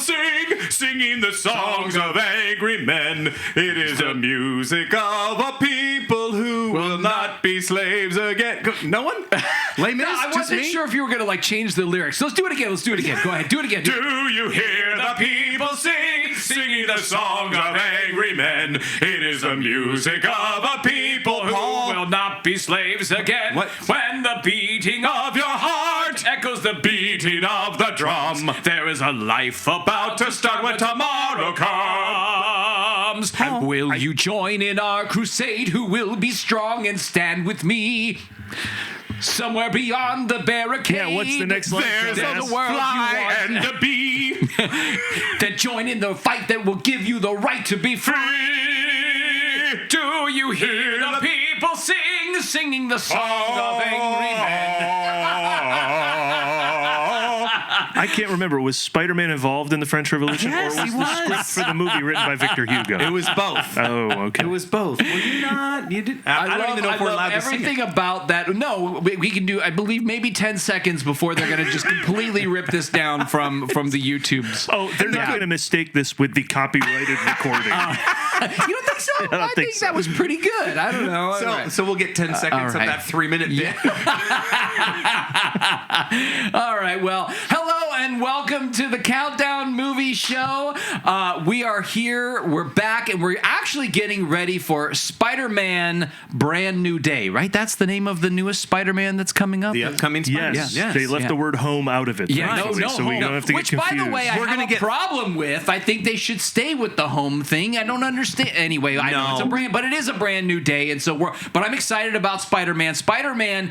people singing the songs of angry men. It is the music of a people who will not be slaves again. No one? Les Mis? No, I wasn't sure if you were going to like change the lyrics. So let's do it again. Go ahead. Do it again. Do you hear the people singing the songs of angry men? It is the music of a people who will not be slaves again. What? When the beating of your heart echoes the beating of the drum, there is a life about to start when tomorrow comes. Will you join in our crusade? Who will be strong and stand with me? Somewhere beyond the barricade. Yeah, what's the next line? There's a the world fly and a bee that join in the fight that will give you the right to be free. Do you hear the people singing the song of angry men? I can't remember. Was Spider-Man involved in the French Revolution? Yes, or was he the was. script for the movie written by Victor Hugo? It was both. Oh, okay. It was both. Were you not? You did. I don't even know if we're allowed to sing everything it. about that. No, we can do, I believe, maybe 10 seconds before they're going to just completely rip this down from the YouTubes. Oh, they're not going to mistake this with the copyrighted recording. You don't think so? I think so. that was pretty good. I don't know. So we'll get 10 seconds of right. that 3-minute bit. All right. Well, hello and welcome to the Countdown Movie Show. We are here. We're back, and we're actually getting ready for Spider-Man Brand New Day, right? That's the name of the newest Spider-Man that's coming up? The upcoming Spider-Man. Yes. They left the word home out of it. Yeah, thankfully, no, so we don't have to Which, get confused. by the way, I have a problem with. I think they should stay with the home thing. I don't understand. Anyway, I know it's a brand, but it is a brand new day, and so but I'm excited about Spider-Man. Spider-Man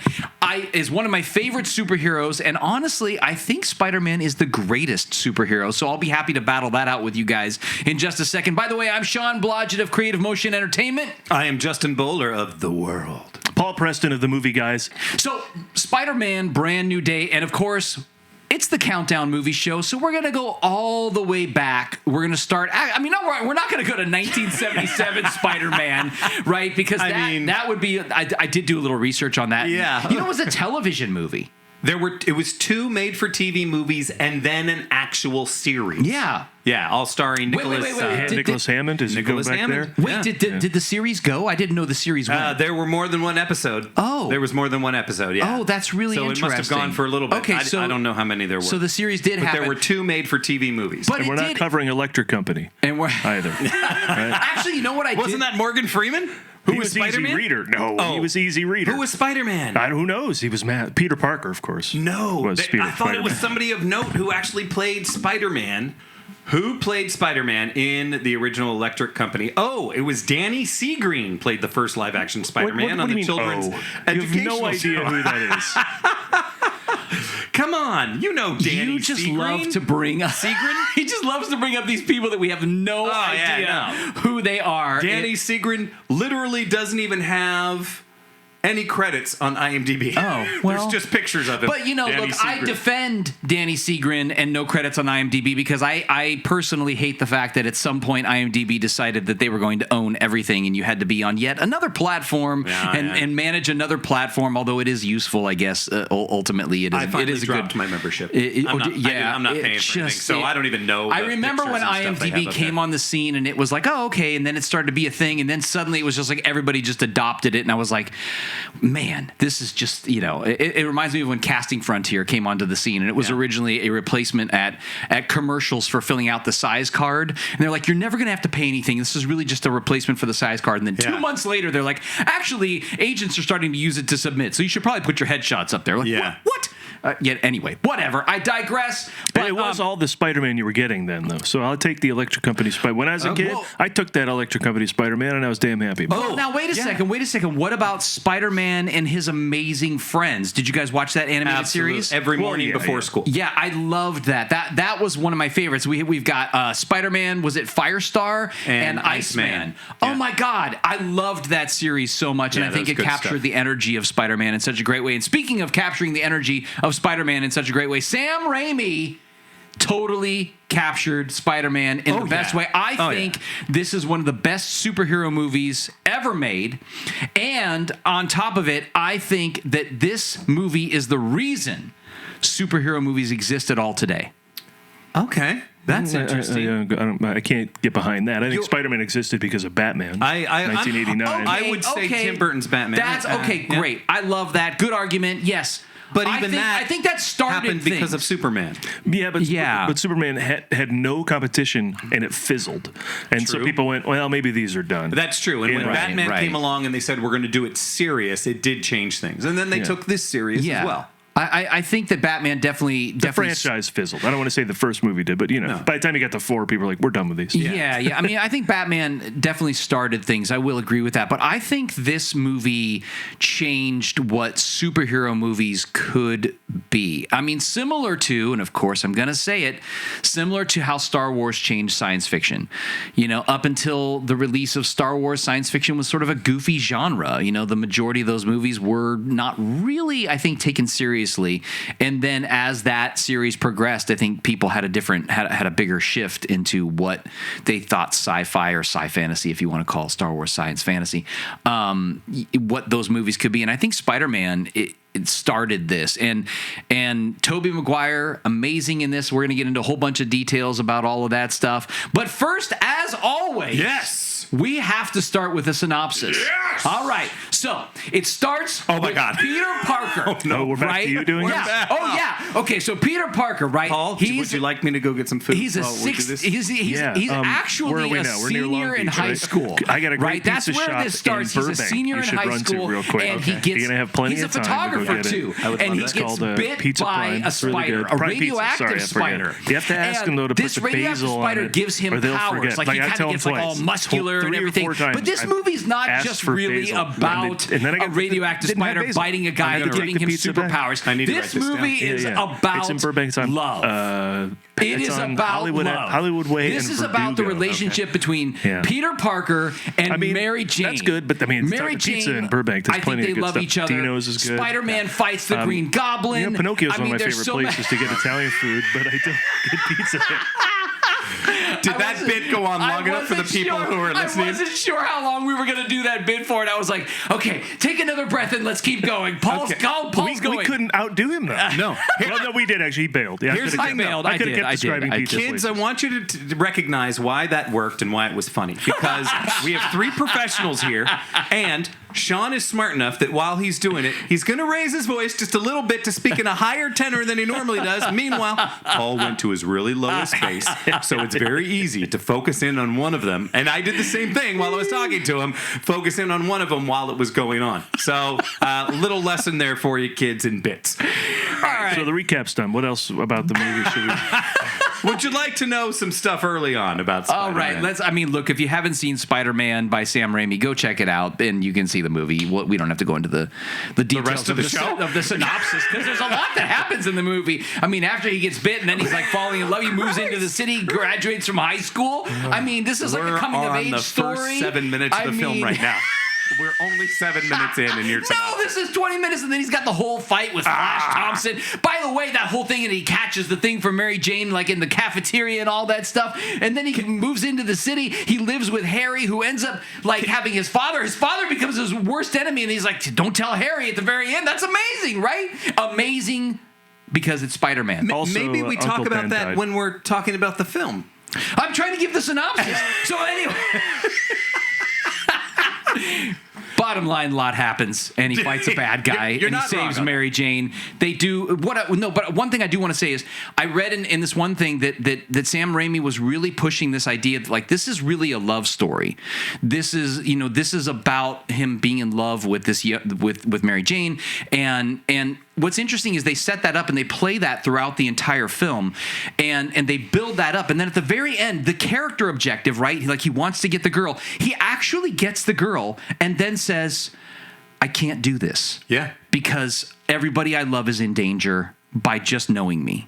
is one of my favorite superheroes, and honestly, I think Spider-Man is the greatest superhero, so I'll be happy to battle that out with you guys in just a second. By the way, I'm Sean Blodgett of Creative Motion Entertainment. I am Justin Bowler of The World. Paul Preston of the Movie Guys. So, Spider-Man, Brand New Day, and of course, it's the Countdown Movie Show, so we're going to go all the way back. We're going to start... I mean, no, we're not going to go to 1977 Spider-Man, right? Because that would be... I did do a little research on that. Yeah. You know, it was a television movie. It was 2 made-for-TV movies and then an actual series. Yeah. Yeah, all starring Nicholas... Wait. Nicholas Hammond, is he going Nicholas back Hammond. there? Wait, did the series go? I didn't know the series went. There were more than one episode. Oh. There was more than one episode, yeah. Oh, that's really interesting. So it must have gone for a little bit. Okay, I don't know how many there were. So the series did but happen. there were 2 made-for-TV movies. But And we're not covering Electric Company and we're either. Right? Actually, you know what I Wasn't did? that Morgan Freeman? He was Spider-Man? Easy Reader. No, he was Easy Reader. Who was Spider-Man? Who knows? He was mad. Peter Parker, of course. No. Was I thought Spider-Man. it was somebody of note who actually played Spider-Man. Who played Spider-Man in the original Electric Company? Oh, it was Danny Seagreen played the first live-action Spider-Man What on do the you mean, children's You have educational no idea show. who that is. Come on, you know Danny You just Seagreen. love to bring up Seagreen? He just loves to bring up these people that we have no idea who they are. Danny Seagreen literally doesn't even have any credits on IMDb. Oh, well. There's just pictures of him. But, you know, Danny look, I Seagreen. defend Danny Seagreen and no credits on IMDb because I personally hate the fact that at some point IMDb decided that they were going to own everything and you had to be on yet another platform and manage another platform, although it is useful, I guess. Ultimately, it is. I finally it is dropped good, my membership. I'm not paying for anything, so I don't even know. I remember when IMDb came on the scene and it was like, oh, okay, and then it started to be a thing, and then suddenly it was just like everybody just adopted it, and I was like, man, this is just, you know, it reminds me of when Casting Frontier came onto the scene, and it was originally a replacement at commercials for filling out the size card, and they're like, you're never going to have to pay anything. This is really just a replacement for the size card, and then 2 months later, they're like, actually, agents are starting to use it to submit, so you should probably put your headshots up there. Like, what? Anyway, whatever. I digress. But it was all the Spider-Man you were getting then, though. So I'll take the Electric Company Spider. When I was a kid, I took that Electric Company Spider-Man, and I was damn happy. Now wait a second. Wait a second. What about Spider-Man and His Amazing Friends? Did you guys watch that animated series? Every morning before school. Yeah, I loved that. That was one of my favorites. We've got Spider-Man. Was it Firestar and Iceman? Oh my God, I loved that series so much, and I think it captured the energy of Spider-Man in such a great way. And speaking of capturing the energy of Spider-Man in such a great way, Sam Raimi totally captured Spider-Man in the best way. I think this is one of the best superhero movies ever made. And on top of it, I think that this movie is the reason superhero movies exist at all today. Okay. That's interesting. I can't get behind that. I think Spider-Man existed because of Batman. 1989. I would say Tim Burton's Batman. That's okay. Great. I love that. Good argument. Yes. But I think that started happened because of Superman. But Superman had no competition and it fizzled, and so people went, well, maybe these are done. That's true. And when Batman came along and they said we're going to do it serious, it did change things, and then they took this serious as well. I think that Batman definitely the franchise fizzled. I don't want to say the first movie did, but by the time you got to 4, people were like, we're done with these. Yeah. I mean, I think Batman definitely started things. I will agree with that. But I think this movie changed what superhero movies could be. I mean, similar to, and of course I'm going to say it, similar to how Star Wars changed science fiction. Up until the release of Star Wars, science fiction was sort of a goofy genre. The majority of those movies were not really, I think, taken seriously. And then as that series progressed, I think people had a bigger shift into what they thought sci-fi or sci-fantasy, if you want to call Star Wars science fantasy, what those movies could be. And I think Spider-Man, it started this, and Tobey Maguire, amazing in this. We're going to get into a whole bunch of details about all of that stuff. But first, as always, we have to start with a synopsis. Yes! All right. So it starts with Peter Parker. Oh, no, we're back to you doing it? Oh, yeah. Okay, so Peter Parker, right? Paul, would you like me to go get some food? He's actually a senior in high school. I got a great right? That's where this starts. He's a senior in high school, and he's a photographer too, and he gets bit by a spider, a radioactive spider. You have to ask him though to put the basil on it. This radioactive spider gives him powers. Like he kind of gets all muscular and everything. But this movie's not just really about a radioactive spider biting a guy and giving him superpowers. This movie is about love. It is about love. Hollywood Way. This is about the relationship between Peter Parker and Mary Jane. That's good, but I mean, Mary Jane, pizza in Burbank. There's plenty of good stuff. I think they love each other. Dino's is good. Spider-Man fights the Green Goblin. Pinocchio's one of my favorite places to get Italian food, but I don't get pizza there. Did that bid go on long enough for the people who were listening? I wasn't sure how long we were going to do that bid for, and I was like, okay, take another breath and let's keep going. Paul's going. We couldn't outdo him, though. No. Well, no, we did, actually. He bailed. Yeah, I bailed. I could have kept describing pizza. Kids, I want you to recognize why that worked and why it was funny. Because we have 3 professionals here, and Sean is smart enough that while he's doing it, he's going to raise his voice just a little bit to speak in a higher tenor than he normally does. Meanwhile, Paul went to his really lowest bass, so it's very easy to focus in on one of them. And I did the same thing while I was talking to him, focus in on one of them while it was going on. So a little lesson there for you kids in bits. All right. So the recap's done. What else about the movie should we... Would you like to know some stuff early on about Spider-Man? All right, look, if you haven't seen Spider-Man by Sam Raimi, go check it out, and you can see the movie. We don't have to go into the details rest of the show? Of the synopsis, because there's a lot that happens in the movie. I mean, after he gets bit, and then he's like falling in love, he moves into the city, graduates from high school. I mean, this is like a coming-of-age story. We're on the first 7 minutes of the film right now. We're only 7 minutes in, and you're no, this is 20 minutes, and then he's got the whole fight with Flash Thompson. By the way, that whole thing, and he catches the thing from Mary Jane, like in the cafeteria and all that stuff, and then he moves into the city. He lives with Harry, who ends up like having his father. His father becomes his worst enemy, and he's like, "Don't tell Harry." At the very end, that's amazing, right? Amazing, because it's Spider-Man. Also, maybe we talk Uncle about Ben that died. when we're talking about the film. I'm trying to give the synopsis. So anyway. Bottom line, a lot happens, and he fights a bad guy, and he saves Mary Jane. They do but one thing I do want to say is I read in this one thing that Sam Raimi was really pushing this idea that like this is really a love story. This is about him being in love with with Mary Jane, and what's interesting is they set that up and they play that throughout the entire film, and they build that up, and then at the very end, the character objective, right? Like he wants to get the girl. He actually gets the girl, and then says, "I can't do this." Yeah, because everybody I love is in danger by just knowing me.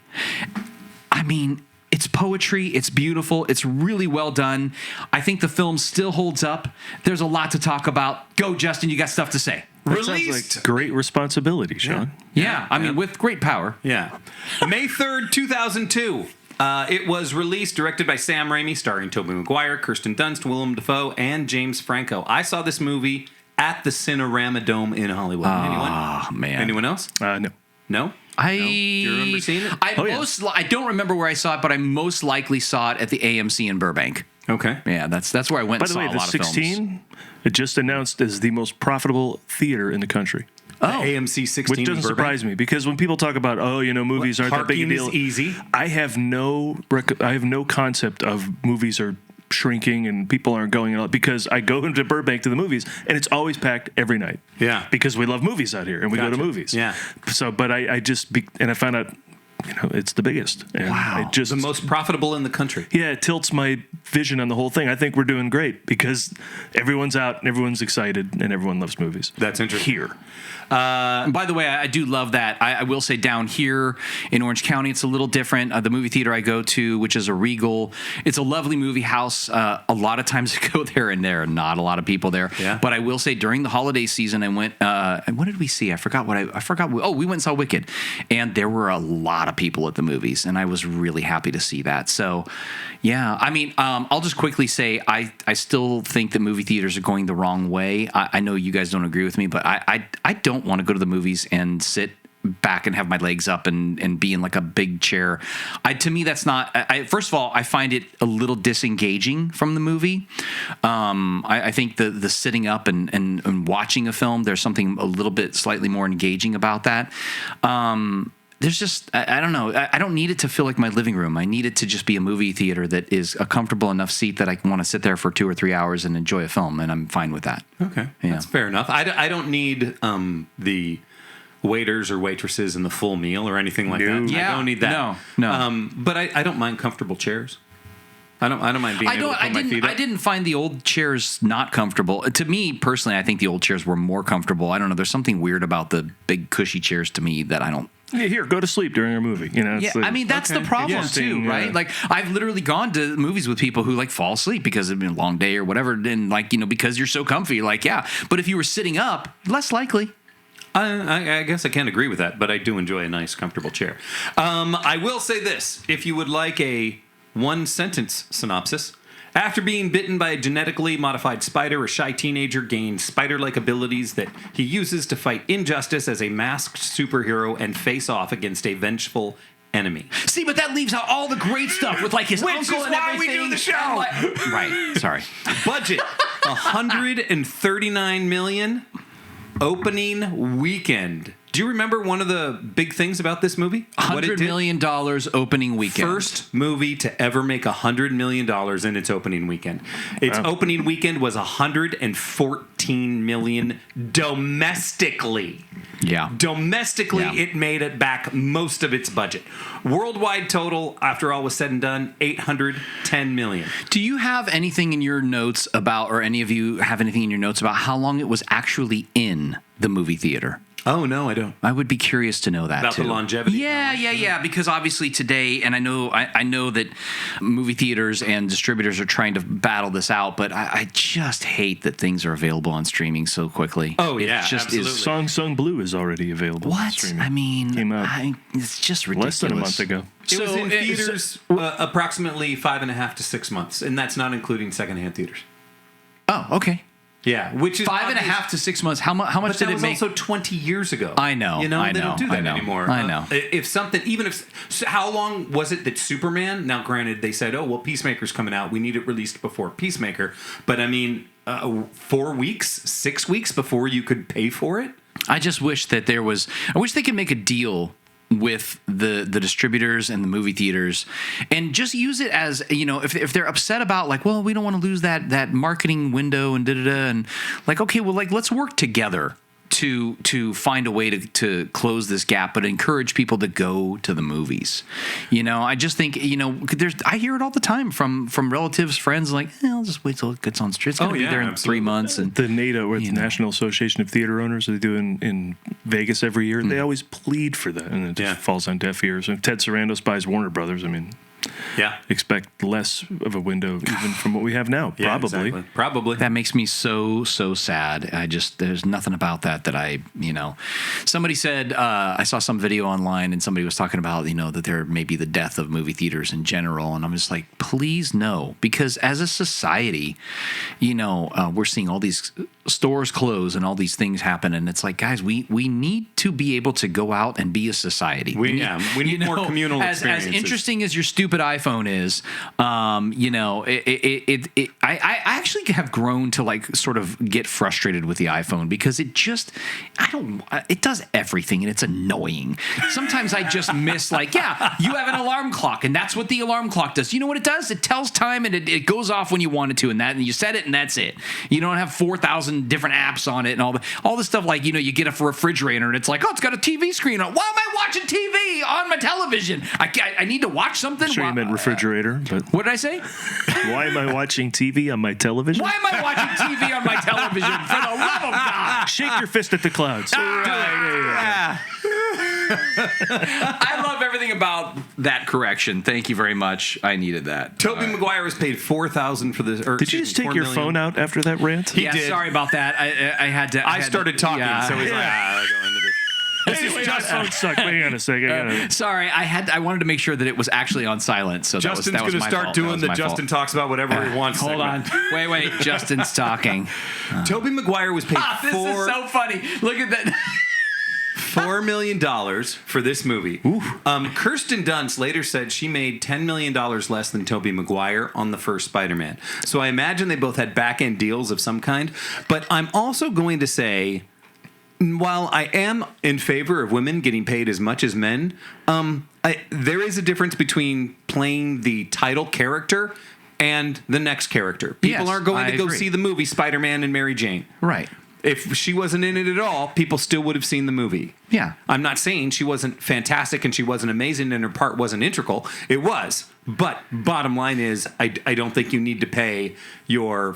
I mean, it's poetry. It's beautiful. It's really well done. I think the film still holds up. There's a lot to talk about. Go, Justin. You got stuff to say. That sounds like great responsibility, Sean. Yeah, I mean, with great power. Yeah. May 3rd, 2002. It was released, directed by Sam Raimi, starring Tobey Maguire, Kirsten Dunst, Willem Dafoe, and James Franco. I saw this movie at the Cinerama Dome in Hollywood. Oh, man. Anyone else? No. No? Do you remember seeing it? I don't remember where I saw it, but I most likely saw it at the AMC in Burbank. Okay. Yeah, that's where I went and saw a lot of films. By the way, the 16, it just announced as the most profitable theater in the country. Oh. AMC 16, which doesn't surprise me, because when people talk about, movies aren't that big a deal. Is easy. I have no concept of movies are shrinking and people aren't going out, because I go into Burbank to the movies and it's always packed every night. Yeah. Because we love movies out here and we go to movies. Yeah. So, but I found out, it's the biggest. And wow. The most profitable in the country. Yeah, it tilts my vision on the whole thing. I think we're doing great because everyone's out and everyone's excited and everyone loves movies. That's interesting. Here. By the way, I do love that. I will say down here in Orange County, it's a little different. The movie theater I go to, which is a Regal, it's a lovely movie house. A lot of times I go there and there are not a lot of people there. Yeah. But I will say during the holiday season, I went, and what did we see? I forgot. We went and saw Wicked. And there were a lot of people at the movies, and I was really happy to see that. So, yeah, I mean, I'll just quickly say I still think that movie theaters are going the wrong way. I know you guys don't agree with me, but I don't want to go to the movies and sit back and have my legs up and be in like a big chair. To me, that's not. First of all, I find it a little disengaging from the movie. I think the sitting up and watching a film, there's something a little bit slightly more engaging about that. There's just, I don't know. I don't need it to feel like my living room. I need it to just be a movie theater that is a comfortable enough seat that I can want to sit there for 2 or 3 hours and enjoy a film, and I'm fine with that. Okay, yeah. That's fair enough. I don't need the waiters or waitresses in the full meal or anything like that. Yeah, I don't need that. No. But I don't mind comfortable chairs. I don't mind being able to put my feet up. I didn't find the old chairs not comfortable. To me, personally, I think the old chairs were more comfortable. I don't know. There's something weird about the big cushy chairs to me that I don't. Yeah, here, go to sleep during a movie. I mean, that's the problem too, right? Like, I've literally gone to movies with people who like fall asleep because it's been a long day or whatever, and like, because you're so comfy, like, yeah. But if you were sitting up, less likely. I guess I can't agree with that, but I do enjoy a nice, comfortable chair. I will say this: if you would like a one-sentence synopsis. After being bitten by a genetically modified spider, a shy teenager gains spider-like abilities that he uses to fight injustice as a masked superhero and face off against a vengeful enemy. See, but that leaves out all the great stuff with like his uncle and everything. Which is why we do the show. Right. Sorry. Budget: $139 million. Opening weekend. Do you remember one of the big things about this movie? $100 million opening weekend. First movie to ever make $100 million in its opening weekend. Its opening weekend was $114 million domestically. Yeah. Domestically, it made it back most of its budget. Worldwide total, after all was said and done, $810 million. Do you have anything in your notes about, or any of you have anything in your notes about how long it was actually in the movie theater? Oh, no, I don't. I would be curious to know that, about too. The longevity. Yeah. Because obviously today, and I know that movie theaters and distributors are trying to battle this out, but I just hate that things are available on streaming so quickly. Oh, yeah, absolutely. Song Sung Blue is already available on streaming. I mean, came out it's just ridiculous. Less than a month ago. It was in theaters approximately 5.5 to 6 months, and that's not including secondhand theaters. Oh, okay. Yeah, which is 5.5 to 6 months. How much did it make? Also 20 years ago. I know. They don't do that anymore. I know. How long was it that Superman? Now, granted, they said, Peacemaker's coming out. We need it released before Peacemaker. But I mean, 4 weeks, 6 weeks before you could pay for it. I just wish that there was. I wish they could make a deal with the distributors and the movie theaters and just use it as, if they're upset about like, well, we don't want to lose that marketing window and and like, okay, well, like, let's work together to find a way to close this gap, but encourage people to go to the movies. I just think, I hear it all the time from relatives, friends, like, I'll just wait till it gets on street. It's going to be there in 3 months. And the NATO, or the National Association of Theater Owners, they do in Vegas every year. They always plead for that, and it just falls on deaf ears. And if Ted Sarandos buys Warner Brothers, I mean, expect less of a window even from what we have now. Yeah, Probably. exactly. Probably. That makes me so sad. There's nothing about that somebody said, I saw some video online and somebody was talking about, that there may be the death of movie theaters in general. And I'm just like, please no, because as a society, we're seeing all these stores close and all these things happen. And it's like, guys, we need to be able to go out and be a society. We need more communal experiences. As interesting as your stupid iPhone is, I actually have grown to like sort of get frustrated with the iPhone because it does everything and it's annoying. Sometimes I just miss you have an alarm clock and that's what the alarm clock does. You know what it does? It tells time and it goes off when you want it to, and you set it and that's it. You don't have 4,000 different apps on it and all the stuff you get a refrigerator and it's like, oh, it's got a TV screen on. Why am I watching TV on my television? I need to watch something. Sure, you meant refrigerator, but what did I say? Why am I watching TV on my television? Why am I watching TV on my television? For the love of God! Shake your fist at the clouds. Right. I love everything about that correction. Thank you very much. I needed that. Tobey Maguire was paid $4,000 for this. Did you just take your phone out after that rant? He did. Sorry about that. I had to. I started talking, so he's like, I'll go into this. Anyway, my phone sucked. Hang on a second. Sorry, I wanted to make sure that it was actually on silent. So Justin's going to start doing the Justin talks about whatever he wants. Hold on. Wait. Justin's talking. Tobey Maguire was paid this is so funny. Look at that. $4 million for this movie. Kirsten Dunst later said she made $10 million less than Tobey Maguire on the first Spider-Man. So I imagine they both had back-end deals of some kind. But I'm also going to say, while I am in favor of women getting paid as much as men, there is a difference between playing the title character and the next character. People aren't going to go see the movie Spider-Man and Mary Jane. Right. If she wasn't in it at all, people still would have seen the movie. Yeah. I'm not saying she wasn't fantastic and she wasn't amazing and her part wasn't integral. It was. But bottom line is, I don't think you need to pay your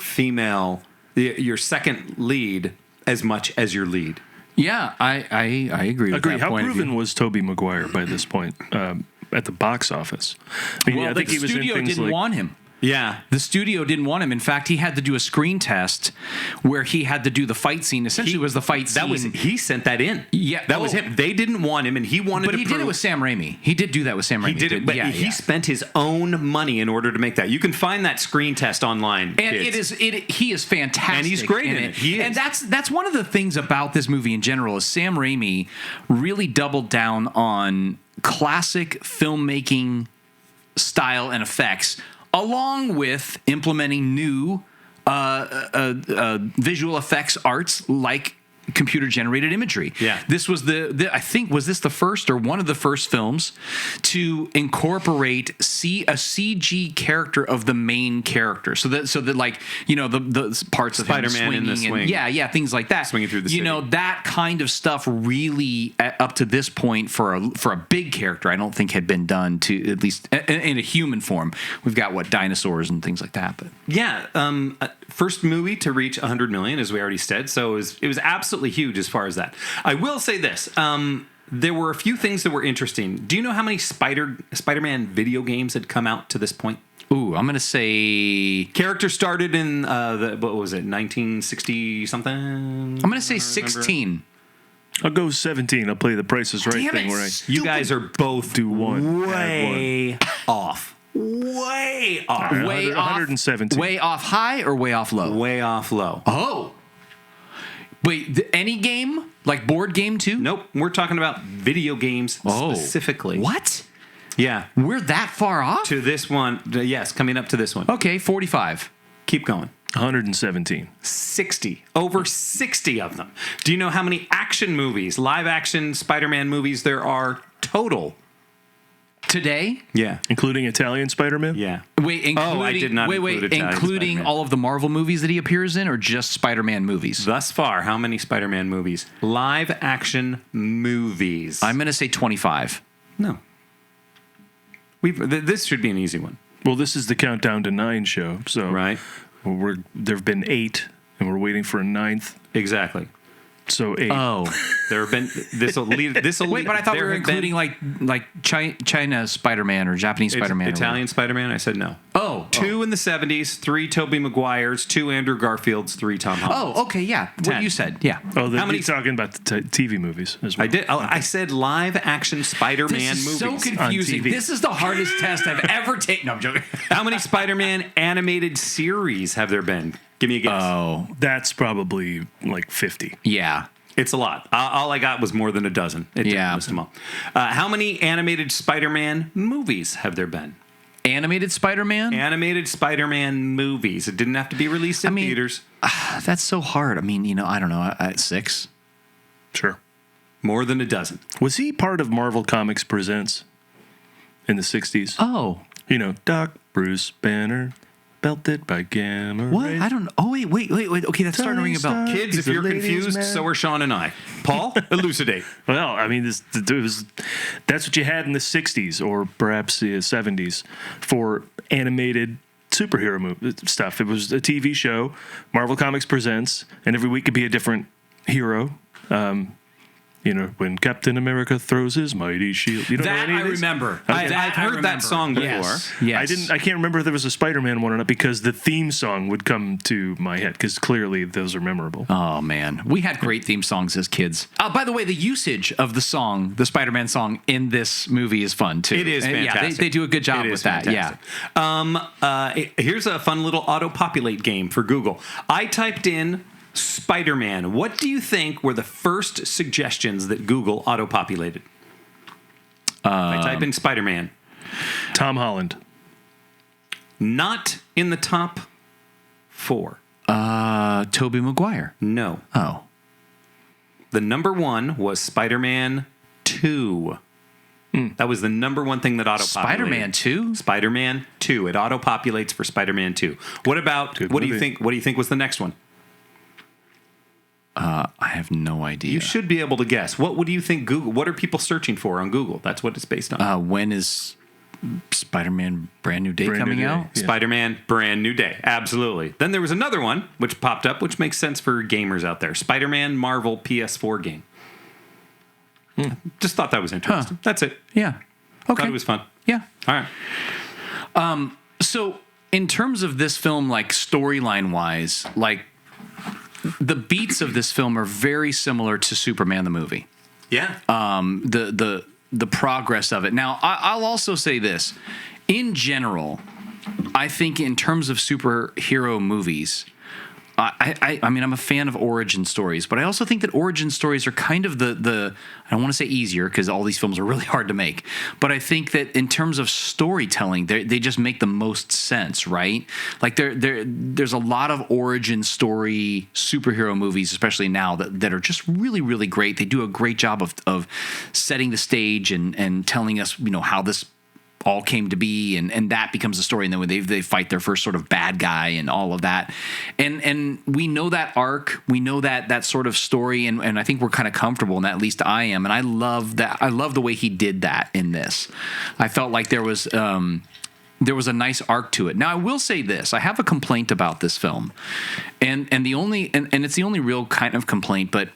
second lead as much as your lead. Yeah, I agree with that How point proven was Tobey Maguire by this point at the box office? I think he was in things didn't want him. Yeah. The studio didn't want him. In fact, he had to do a screen test where he had to do the fight scene. Essentially, it was the fight scene. He sent that in. Yeah. That was him. They didn't want him, and he wanted to But he did it with Sam Raimi. He did do that with Sam Raimi. He did it, but he spent his own money in order to make that. You can find that screen test online. And he is fantastic. And he's great in it. He is. And that's one of the things about this movie in general is Sam Raimi really doubled down on classic filmmaking style and effects, along with implementing new visual effects arts like computer-generated imagery. Yeah. This was I think, was this the first or one of the first films to incorporate a CG character of the main character. So that the parts of Spider-Man him swinging in the swing. and things like that. Swinging through the city. That kind of stuff really up to this point for a big character, I don't think had been done to, at least in a human form. We've got dinosaurs and things like that, but yeah, first movie to reach 100 million, as we already said. So it was absolutely huge as far as that. I will say this. There were a few things that were interesting. Do you know how many Spider-Man video games had come out to this point? Ooh, I'm going to say... Character started in, 1960 something? I'm going to say 16. I'll go 17. I'll play the Price is Right Damn thing it, where You guys are both do one. way off. Way off. Way 117. Way off high or way off low? Way off low. Oh. Wait, any game? Like board game too? Nope. We're talking about video games specifically. What? Yeah. We're that far off? To this one. Yes, coming up to this one. Okay, 45. Keep going. 117. 60. Over 60 of them. Do you know how many action movies, live action Spider-Man movies there are total? Today? Yeah. Including Italian Spider-Man? Yeah. Wait, including, I did not include Italian including Spider-Man. all of the Marvel movies that he appears in, or just Spider-Man movies? Thus far, how many Spider-Man movies? Live action movies. I'm going to say 25. No. This should be an easy one. Well, this is the Countdown to 9 show, so Right. there have been 8, and we're waiting for a 9th. Exactly. So 8. Oh, There have been this will lead. wait, but I thought we were including like China Spider-Man or Japanese Spider-Man. Italian Spider-Man. I said no. Oh, 2 in the 70s, 3 Tobey Maguires, 2 Andrew Garfields, 3 Tom Holland. Oh, okay, yeah. What 10. you said, yeah. Oh, How many- you're talking about the TV movies as well. I did. Oh, I said live action Spider-Man This is movies. so confusing. on TV. This is the hardest test I've ever taken. No, I'm joking. How many Spider-Man animated series have there been? Give me a guess. Oh, That's probably like 50. yeah. It's a lot. All I got was more than a dozen. It didn't Yeah. list them all. How many animated Spider-Man movies have there been? Animated Spider-Man? Animated Spider-Man movies. It didn't have to be released in theaters. That's so hard. I mean, I don't know. 6? Sure. More than a dozen. Was he part of Marvel Comics Presents in the 60s? Oh. Doc, Bruce Banner, belted by Gamma What? Ray. I don't know. Oh, wait. Okay, that's starting to ring a bell. Tony Kids, He's if the you're ladies' confused, man. so are Sean and I. Paul, elucidate. Well, I mean, that's what you had in the 60s or perhaps the 70s for animated superhero stuff. It was a TV show, Marvel Comics Presents, and every week could be a different hero. When Captain America throws his mighty shield. You don't know That any of I these? remember. I've That I heard that remember. song before. Yes. I can't remember if there was a Spider-Man one or not because the theme song would come to my head because clearly those are memorable. Oh, man. We had great theme songs as kids. By the way, the usage of the song, the Spider-Man song in this movie is fun, too. It is And, fantastic. Yeah, they do a good job It with is that. fantastic. Here's a fun little auto-populate game for Google. I typed in Spider-Man. What do you think were the first suggestions that Google auto-populated? I type in Spider-Man. Tom Holland. Not in the top 4. Tobey Maguire. No. Oh. The number 1 was Spider-Man 2. That was the number 1 thing that auto-populated. Spider-Man 2? Spider-Man 2. It auto-populates for Spider-Man 2. What do you movie. think? What do you think was the next one? I have no idea. You should be able to guess. What do you think Google? What are people searching for on Google? That's what it's based on. When is Spider-Man Brand New Day Brand New coming Day. out? Yeah. Spider-Man Brand New Day. Absolutely. Then there was another one which popped up, which makes sense for gamers out there. Spider-Man Marvel PS4 game. Just thought that was interesting. That's it. Yeah. Okay. Thought it was fun. Yeah. All right. So, in terms of this film, like storyline wise, like the beats of this film are very similar to Superman the movie. Yeah. The progress of it. Now, I'll also say this: in general, I think in terms of superhero movies, I mean, I'm a fan of origin stories, but I also think that origin stories are kind of the I don't want to say easier because all these films are really hard to make, but I think that in terms of storytelling, they just make the most sense, right? Like there's a lot of origin story superhero movies, especially now that are just really, really great. They do a great job of setting the stage and telling us, how this all came to be, and that becomes the story, and then when they fight their first sort of bad guy and all of that, and we know that arc, we know that sort of story, and I think we're kind of comfortable in that. At least I am, and I love that. I love the way he did that in this. I felt like there was a nice arc to it. Now I will say this: I have a complaint about this film, and it's the only real kind of complaint, but.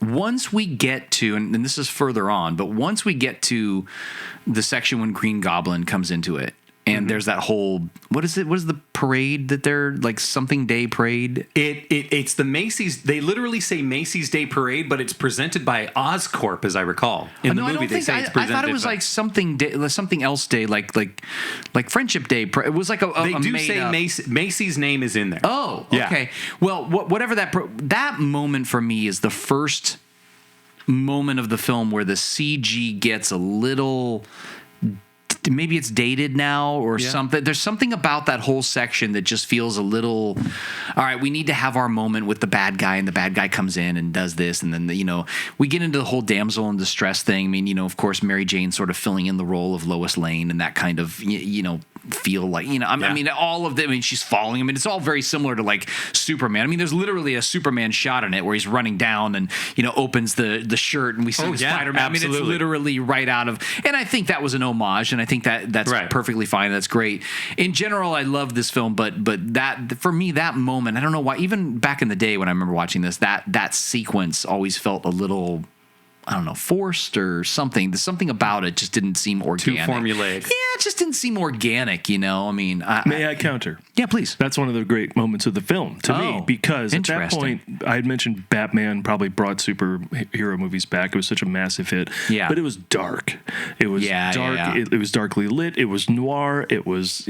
Once we get to, and this is further on, but once we get to the section when Green Goblin comes into it, and there's that whole, what is the parade that they're, like, something day parade? It's the Macy's, they literally say Macy's Day Parade, but it's presented by Oscorp, as I recall. In the movie, they say it's presented. I thought it was like something else day, like Friendship Day. It was like They do say Macy's name is in there. Oh, Yeah. okay. Well, whatever that moment for me is the first moment of the film where the CG gets a little. Maybe it's dated now or something. There's something about that whole section that just feels a little. All right, we need to have our moment with the bad guy, and the bad guy comes in and does this, and then we get into the whole damsel in distress thing. I mean, of course, Mary Jane sort of filling in the role of Lois Lane and that kind of feel like, I mean, all of them. I mean, she's falling. I mean, it's all very similar to like Superman. I mean, there's literally a Superman shot in it where he's running down and opens the shirt and we see Spider-Man. I mean, it's literally right out of. And I think that was an homage, and I think that's perfectly fine. That's great. In general, I love this film, but that for me, that moment, I don't know why. Even back in the day when I remember watching this, that sequence always felt a little, I don't know, forced or something. There's something about it just didn't seem organic. Too formulaic. Yeah, it just didn't seem organic, I mean... May I counter? Yeah, please. That's one of the great moments of the film, to me, because at that point, I had mentioned Batman probably brought superhero movies back. It was such a massive hit. Yeah. But it was dark. It was dark. Yeah. It was darkly lit. It was noir. It was,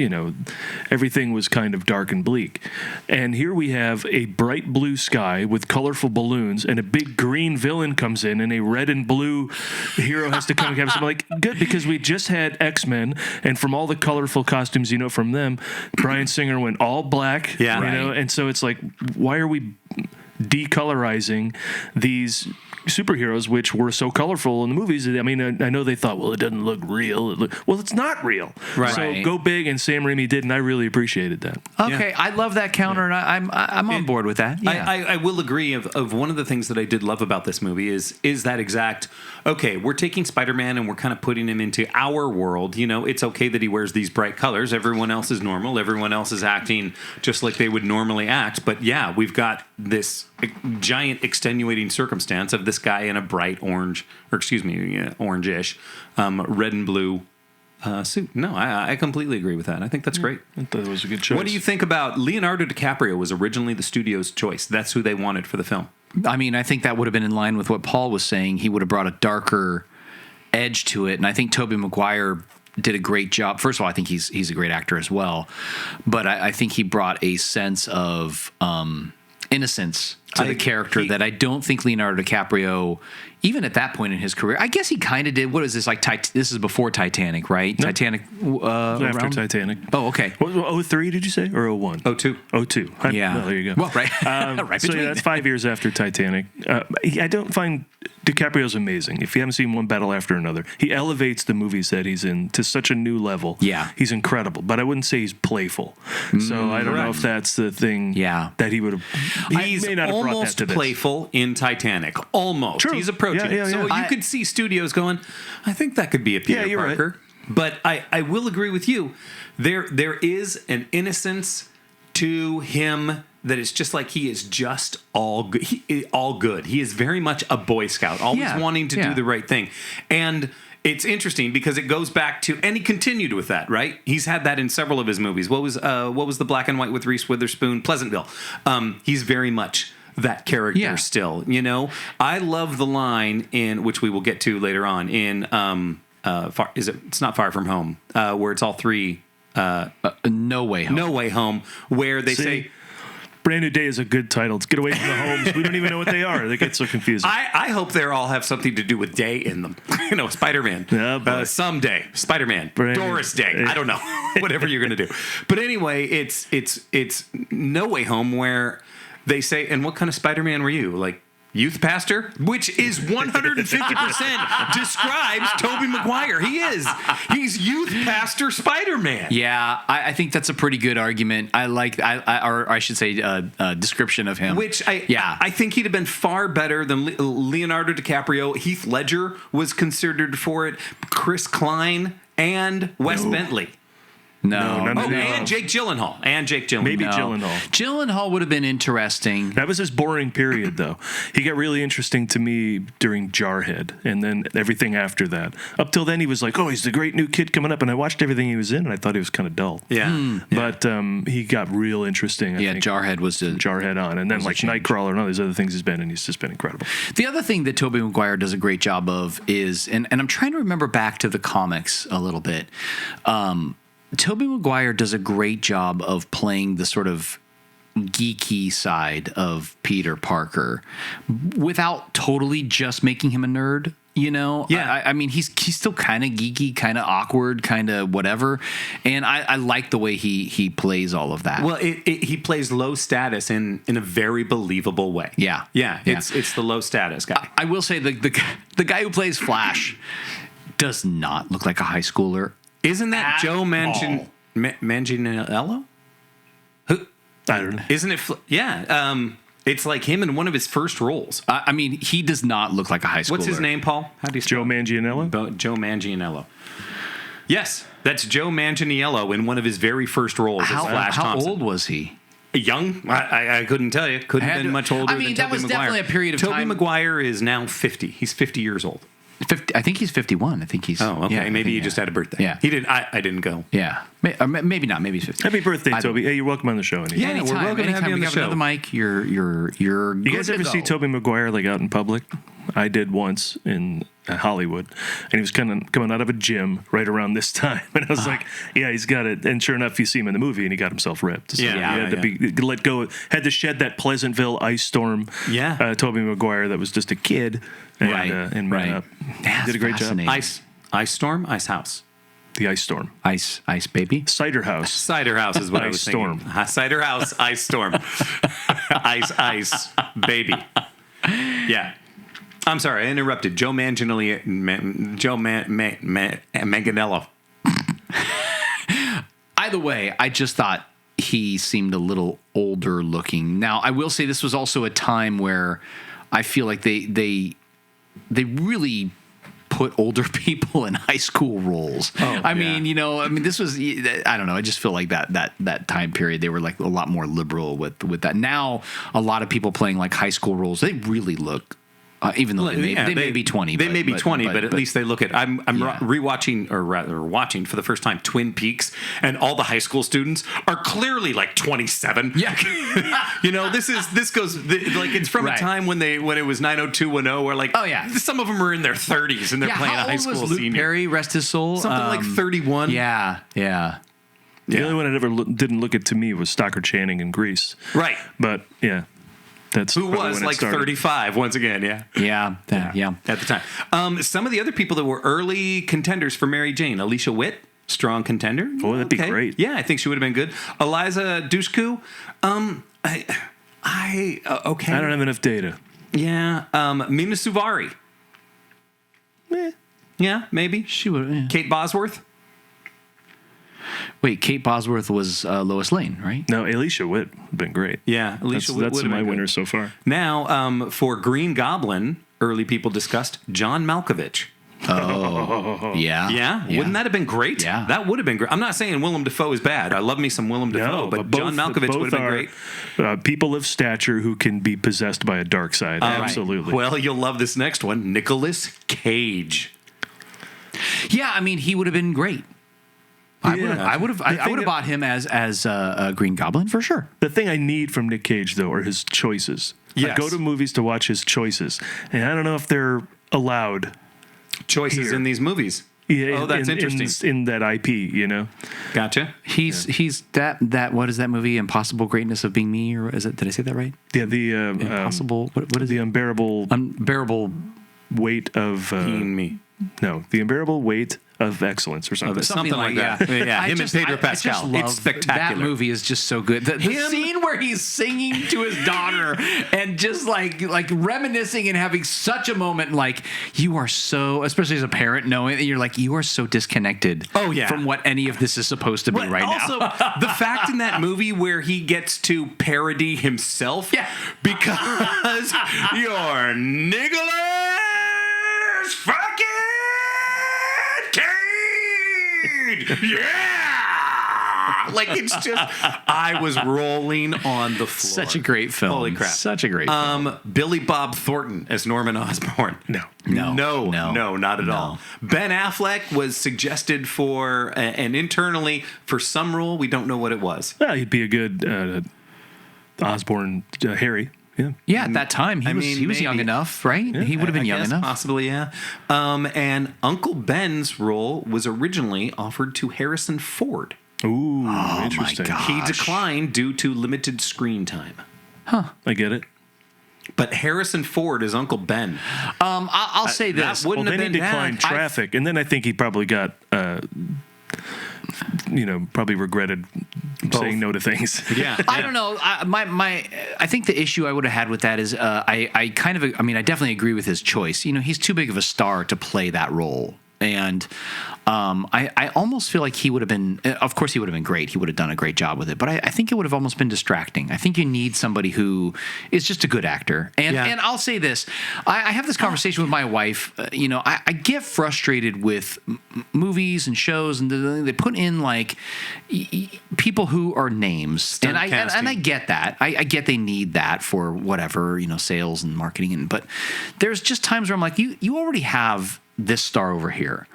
everything was kind of dark and bleak. And here we have a bright blue sky with colorful balloons, and a big green villain comes in, and a red and blue hero has to come and have something like, good, because we just had X-Men, and from all the colorful costumes from them, Bryan Singer went all black, and so it's like, why are we decolorizing these superheroes which were so colorful in the movies? I mean, I know they thought, well, it doesn't look real. Well, it's not real. Right. So go big, and Sam Raimi did, and I really appreciated that. Okay, I love that counter, and I'm on board with that. Yeah. I will agree of one of the things that I did love about this movie is that exact, okay, we're taking Spider-Man and we're kind of putting him into our world. It's okay that he wears these bright colors. Everyone else is normal. Everyone else is acting just like they would normally act. But yeah, we've got this giant extenuating circumstance of this guy in a bright orange, or orangish, red and blue suit. No, I completely agree with that. I think that's great. I thought it was a good choice. What do you think about Leonardo DiCaprio? Was originally the studio's choice. That's who they wanted for the film. I mean, I think that would have been in line with what Paul was saying. He would have brought a darker edge to it, and I think Tobey Maguire did a great job. First of all, I think he's a great actor as well, but I think he brought a sense of innocence to the character that I don't think Leonardo DiCaprio, even at that point in his career, I guess he kind of did. What is this like? This is before Titanic, right? No. Titanic. After Titanic. Oh, okay. 03, did you say, or 01? 02. 02. Yeah. Well, there you go. Well, right. Right so between. that's 5 years after Titanic. I don't find DiCaprio's amazing. If you haven't seen one battle after another, he elevates the movies that he's in to such a new level. Yeah. He's incredible, but I wouldn't say he's playful. So I don't know if that's the thing that he would have. He may not have brought that to this. Playful in Titanic. Almost. True. He's approaching it. So you could see studios going, I think that could be a Peter Parker. Right. But I will agree with you. There is an innocence to him that is just like he is just all good. All good. He is very much a Boy Scout, always wanting to do the right thing. And it's interesting because it goes back to, and he continued with that, right? He's had that in several of his movies. What was the black and white with Reese Witherspoon? Pleasantville. He's very much that character still. I love the line in which we will get to later on in it's not Far From Home, where it's all three. No Way Home. No Way Home, where they say, Brand New Day is a good title. Let's get away from the homes. We don't even know what they are. They get so confusing. I hope they all have something to do with day in them. Spider-Man. Someday. Spider-Man. Doris Day. I don't know. Whatever you're going to do. But anyway, it's No Way Home where they say, and what kind of Spider-Man were you? Like, youth pastor? Which is 150% describes Tobey Maguire. He's youth pastor Spider-Man. Yeah, I think that's a pretty good argument. I like, or I should say, description of him. Which I think he'd have been far better than Leonardo DiCaprio. Heath Ledger was considered for it. Chris Klein and Wes Bentley. No. And Jake Gyllenhaal. Maybe Gyllenhaal. Gyllenhaal would have been interesting. That was his boring period, though. He got really interesting to me during Jarhead, and then everything after that. Up till then, he was like, oh, he's the great new kid coming up, and I watched everything he was in, and I thought he was kind of dull. Yeah. But he got real interesting, I think. Jarhead was Jarhead on, and then like Nightcrawler and all these other things he's been in, he's just been incredible. The other thing that Tobey Maguire does a great job of is, and I'm trying to remember back to the comics a little bit, Tobey Maguire does a great job of playing the sort of geeky side of Peter Parker without totally just making him a nerd. Yeah. I mean, he's still kind of geeky, kind of awkward, kind of whatever, and I like the way he plays all of that. Well, he plays low status in a very believable way. Yeah. It's the low status guy. I will say the guy who plays Flash does not look like a high schooler. Isn't that Joe Manchin? Manganiello? Who? I don't know. Isn't it? Yeah. It's like him in one of his first roles. I mean, he does not look like a high schooler. What's his name, Paul? How do you spell Joe Manganiello? Joe Manganiello. Yes, that's Joe Manganiello in one of his very first roles as Flash How Thompson. old was he? Young? I couldn't tell you. Couldn't have been much older I mean, than that Tobey was Maguire. definitely a period of Tobey time. Maguire is now 50. He's 50 years old. 50, I think he's 51. I think he's. Oh, okay. Yeah, Maybe he yeah. just had a birthday. Yeah. He didn't. I didn't go. Yeah. Maybe not. Maybe he's 50. Happy birthday, I don't- Toby. Hey, you're welcome on the show. Anytime. Yeah, we're Anytime, welcome to have you on we the have show. another mic. You're You guys good ever to see go. Tobey Maguire like out in public? I did once in Hollywood, and he was kind of coming out of a gym right around this time, and I was like, "Yeah, he's got it." And sure enough, you see him in the movie, and he got himself ripped. So Yeah, he yeah, had to be let go. Had to shed that Pleasantville ice storm. Yeah. Tobey Maguire that was just a kid, and, Right, and right. man up. That's Did a great job. fascinating. Ice Storm, Ice House. The ice storm, Ice baby. cider house. Cider House is what I Ice was Storm. thinking. Cider House, Ice Storm. Ice, baby. Yeah. I'm sorry, I interrupted. Joe Manganiello. Either way, I just thought he seemed a little older looking. Now, I will say this was also a time where I feel like they really put older people in high school roles. I mean, this was, I don't know. I just feel like that time period, they were like a lot more liberal with that. Now, a lot of people playing like high school roles, they really look, even though they may be 20. They may be 20, but at least they look at. I'm rewatching, or rather watching for the first time, Twin Peaks, and all the high school students are clearly like 27. Yeah. This goes like it's from Right. a time when it was 90210, where like some of them are in their 30s and they're playing a how high old school was Luke senior. Perry, rest his soul? Something like 31. Yeah. The only one I ever didn't look at to me was Stockard Channing in Grease. Right. But yeah, that's Who probably was when it like started. 35 once again, yeah. Yeah. At the time. Some of the other people that were early contenders for Mary Jane. Alicia Witt, strong contender. Oh, that'd be great. Yeah, I think she would have been good. Eliza Dushku, okay. I don't have enough data. Yeah. Mina Suvari. Yeah, maybe. She would. Yeah. Kate Bosworth. Wait, Kate Bosworth was Lois Lane, right? No, Alicia Witt would have been great. Yeah, Alicia Witt That's would have my been good. winner so far. Now, for Green Goblin, early people discussed John Malkovich. Yeah. Yeah, wouldn't that have been great? Yeah. That would have been great. I'm not saying Willem Dafoe is bad. I love me some Willem Dafoe, but John Malkovich would have been great. People of stature who can be possessed by a dark side. Absolutely. Well, you'll love this next one, Nicolas Cage. Yeah, I mean, he would have been great. I would have bought him as a Green Goblin for sure. The thing I need from Nick Cage, though, are his choices. Yes. I go to movies to watch his choices, and I don't know if they're allowed. Choices Here. in these movies. Yeah, That's interesting. In that IP, Gotcha. He's that what is that movie? Impossible Greatness of Being Me, or is it? Did I say that right? Yeah, the Impossible. What is the it? Unbearable. weight of Being me. the unbearable weight of excellence or something. Something like that. Yeah, him and Pedro Pascal. It's spectacular. That movie is just so good. The scene where he's singing to his daughter and just like reminiscing and having such a moment, like you are so, especially as a parent, knowing that you're like you are so disconnected. Oh, yeah. From what any of this is supposed to be But right also, now. the fact in that movie where he gets to parody himself, because you're Nicolas fucking Cage, yeah, like it's just I was rolling on the floor. Such a great film. Holy crap! Such a great film. Billy Bob Thornton as Norman Osborn. No, not at all. Ben Affleck was suggested for, and internally for some role, we don't know what it was. well, he'd be a good Osborne Harry. Yeah. Yeah, at that time he was young maybe. enough, right? He would have been I young guess, enough. possibly, yeah. And Uncle Ben's role was originally offered to Harrison Ford. Ooh, interesting. God. He declined due to limited screen time. I get it. But Harrison Ford is Uncle Ben. I'll say this. That wouldn't Well, then have he been declined bad. traffic, and then I think he probably got, probably regretted saying no to things. Yeah, I don't know. I think the issue I would have had with that is I definitely agree with his choice. He's too big of a star to play that role. and I almost feel like he would have been. Of course, he would have been great. He would have done a great job with it. But I think it would have almost been distracting. I think you need somebody who is just a good actor. And I'll say this: I have this conversation with my wife. I get frustrated with movies and shows, and they put in like people who are names, and I get that. I get they need that for whatever, sales and marketing. But there's just times where I'm like, you already have this star over here.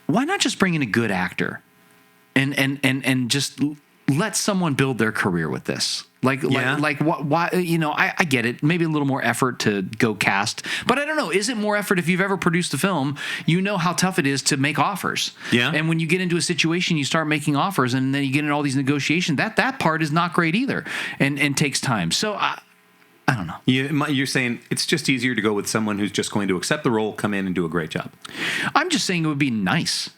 Why not just bring in a good actor and just let someone build their career with this? Why? I get it. Maybe a little more effort to go cast, but I don't know. Is it more effort if you've ever produced a film? You know how tough it is to make offers. Yeah. And when you get into a situation, you start making offers, and then you get in all these negotiations. That part is not great either, and takes time. So I don't know. You're saying it's just easier to go with someone who's just going to accept the role, come in, and do a great job. I'm just saying it would be nice.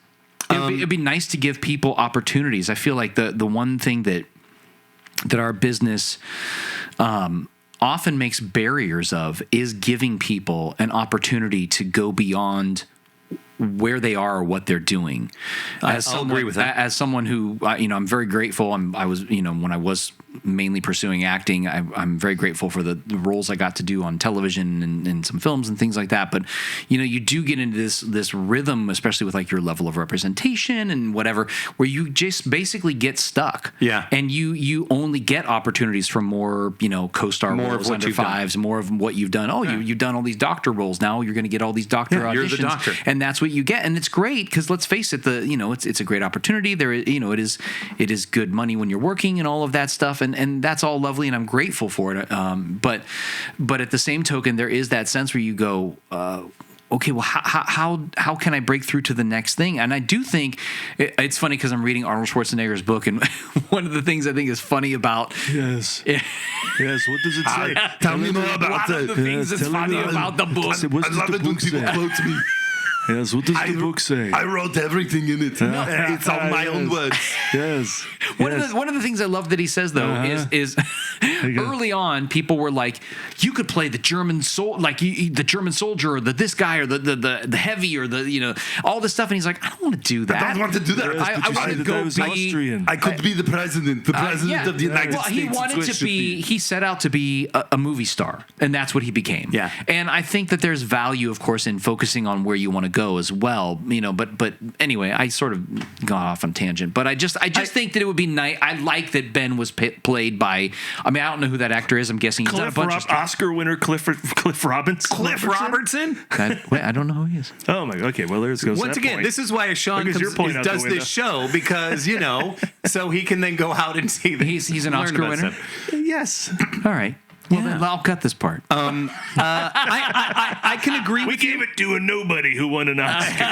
It'd be nice to give people opportunities. I feel like the one thing that our business often makes barriers of is giving people an opportunity to go beyond where they are or what they're doing. I'll agree with that. As someone who, I'm very grateful. I was, when I was mainly pursuing acting, I'm very grateful for the roles I got to do on television and some films and things like that. But, you do get into this rhythm, especially with like your level of representation and whatever, where you just basically get stuck. Yeah. And you only get opportunities for more, co-star More roles, of what under you've done. fives, more of what you've done. Oh, you've done all these doctor roles. Now you're going to get all these doctor auditions. You're the doctor. And that's what you get, and it's great because let's face it, it's a great opportunity. There, it is good money when you're working and all of that stuff, and that's all lovely, and I'm grateful for it. But at the same token, there is that sense where you go, okay, well, how can I break through to the next thing? And I do think it's funny because I'm reading Arnold Schwarzenegger's book, and one of the things I think is funny about yes, what does it say? Tell me more about one of the things that's funny about the book. What does the book say? Quote me. Yes, what does the book say? I wrote everything in it. It's on my own words. Yes. One of the things I love that he says though is early on people were like, you could play the German the German soldier or this guy or the heavy or all this stuff, and he's like, I don't want to do that. I don't want to do that. Yes, I want to go be Austrian. I could be the president of the United States. He wanted to be. He set out to be a movie star, and that's what he became. Yeah. And I think that there's value, of course, in focusing on where you want to go as well. But anyway, I sort of got off on tangent. But I just think that it would be nice. I like that Ben was played by. I mean, I don't know who that actor is. I'm guessing he's done a bunch of stuff. Oscar winner Cliff Robinson. Cliff Robertson? Wait, I don't know who he is. Oh my. Okay. Well, there's goes. Once that again, point. this is why Sean Because your point out the does window. this show because so he can then go out and see that He's an learn Oscar about winner. stuff. Yes. All right. Well, then I'll cut this part. I can agree. We gave it to a nobody who won an Oscar.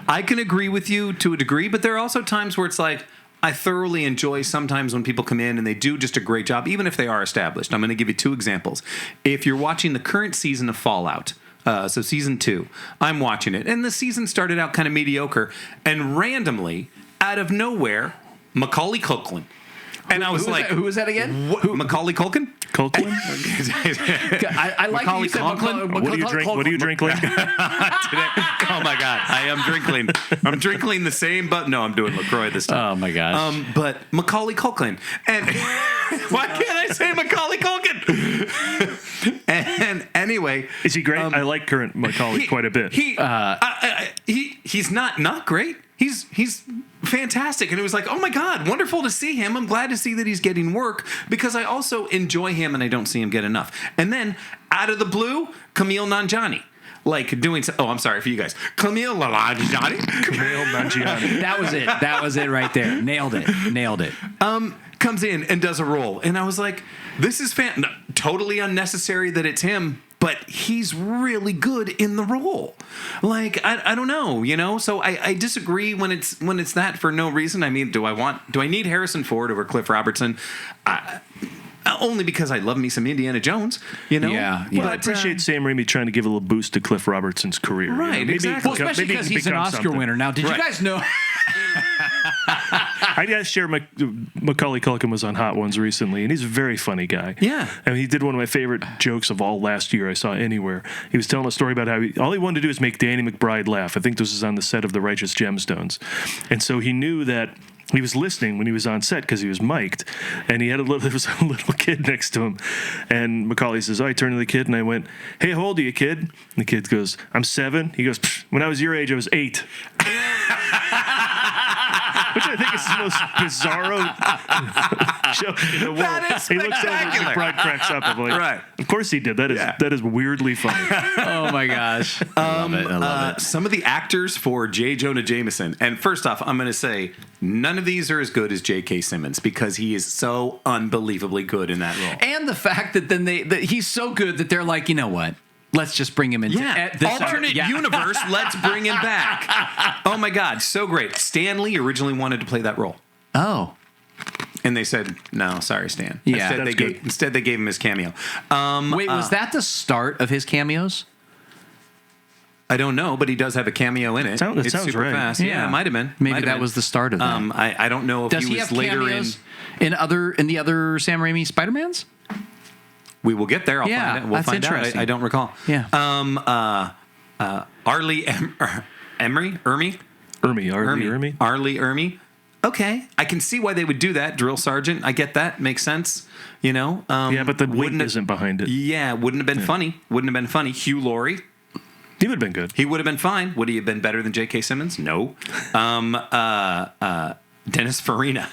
I can agree with you to a degree, but there are also times where it's like I thoroughly enjoy sometimes when people come in and they do just a great job, even if they are established. I'm going to give you two examples. If you're watching the current season of Fallout, so season 2, I'm watching it, and the season started out kind of mediocre, and randomly, out of nowhere, Macaulay Culkin. And I was who was that again? What, Macaulay Culkin? Culkin? I like Macaulay you said Culkin? What do you drink, Link? Today, oh my God, I am drinking. I'm drinking the same, but no, I'm doing LaCroix this time. Oh my gosh. But Macaulay Culkin, and why can't I say Macaulay Culkin? And anyway, Is he great? I like current Macaulay quite a bit. He's not great. He's fantastic, and it was like, oh my God, wonderful to see him. I'm glad to see that he's getting work because I also enjoy him, and I don't see him get enough. And then out of the blue, Camille Nanjiani. Like doing I'm sorry for you guys. Camille Nanjiani. Camille Nanjiani. That was it right there. Nailed it. Comes in and does a role, and I was like, this is totally unnecessary that it's him, but he's really good in the role. Like I don't know, so I disagree when it's that for no reason. I mean, do I need Harrison Ford over Cliff Robertson? Only because I love me some Indiana Jones, Yeah. Well, I appreciate Sam Raimi trying to give a little boost to Cliff Robertson's career. Right, exactly. Well, especially because he's an Oscar winner. Now, did you guys know? I got to share. Macaulay Culkin was on Hot Ones recently, and he's a very funny guy. Yeah. I mean, he did one of my favorite jokes of all last year I saw anywhere. He was telling a story about how all he wanted to do is make Danny McBride laugh. I think this was on the set of The Righteous Gemstones. And so he knew that he was listening when he was on set because he was mic'd, and there was a little kid next to him. And Macaulay says, I turned to the kid and I went, hey, how old are you, kid? And the kid goes, I'm 7. He goes, when I was your age, I was 8. Which I think is the most bizarro joke in the world. That is he looks over and McBride cracks up. I'm like, Right. Of course he did. That is weirdly funny. Oh my gosh. I love it. Some of the actors for J. Jonah Jameson, and first off, I'm going to say none of these are as good as J.K. Simmons because he is so unbelievably good in that role. And the fact that then that he's so good that they're like, you know what? Let's just bring him into alternate universe. Let's bring him back. Oh my God, so great. Stan Lee originally wanted to play that role. Oh. And they said, no, sorry, Stan. Yeah, Instead, they gave him his cameo. Wait, was that the start of his cameos? I don't know, but he does have a cameo in it. It's super right. fast. Yeah, it might have been. Maybe that was the start of that. I don't know if Does he was have later cameos in the other Sam Raimi Spider-Mans? We will get there. I'll Yeah, find it. We'll that's find out. interesting. I don't recall. Yeah. Arlie Ermy? Arlie Ermy. Okay, I can see why they would do that. Drill sergeant, I get that. Makes sense. You know. Yeah, but the weight isn't behind it. Yeah, wouldn't have been funny. Wouldn't have been funny. Hugh Laurie. He would have been good. He would have been fine. Would he have been better than J.K. Simmons? No. Dennis Farina.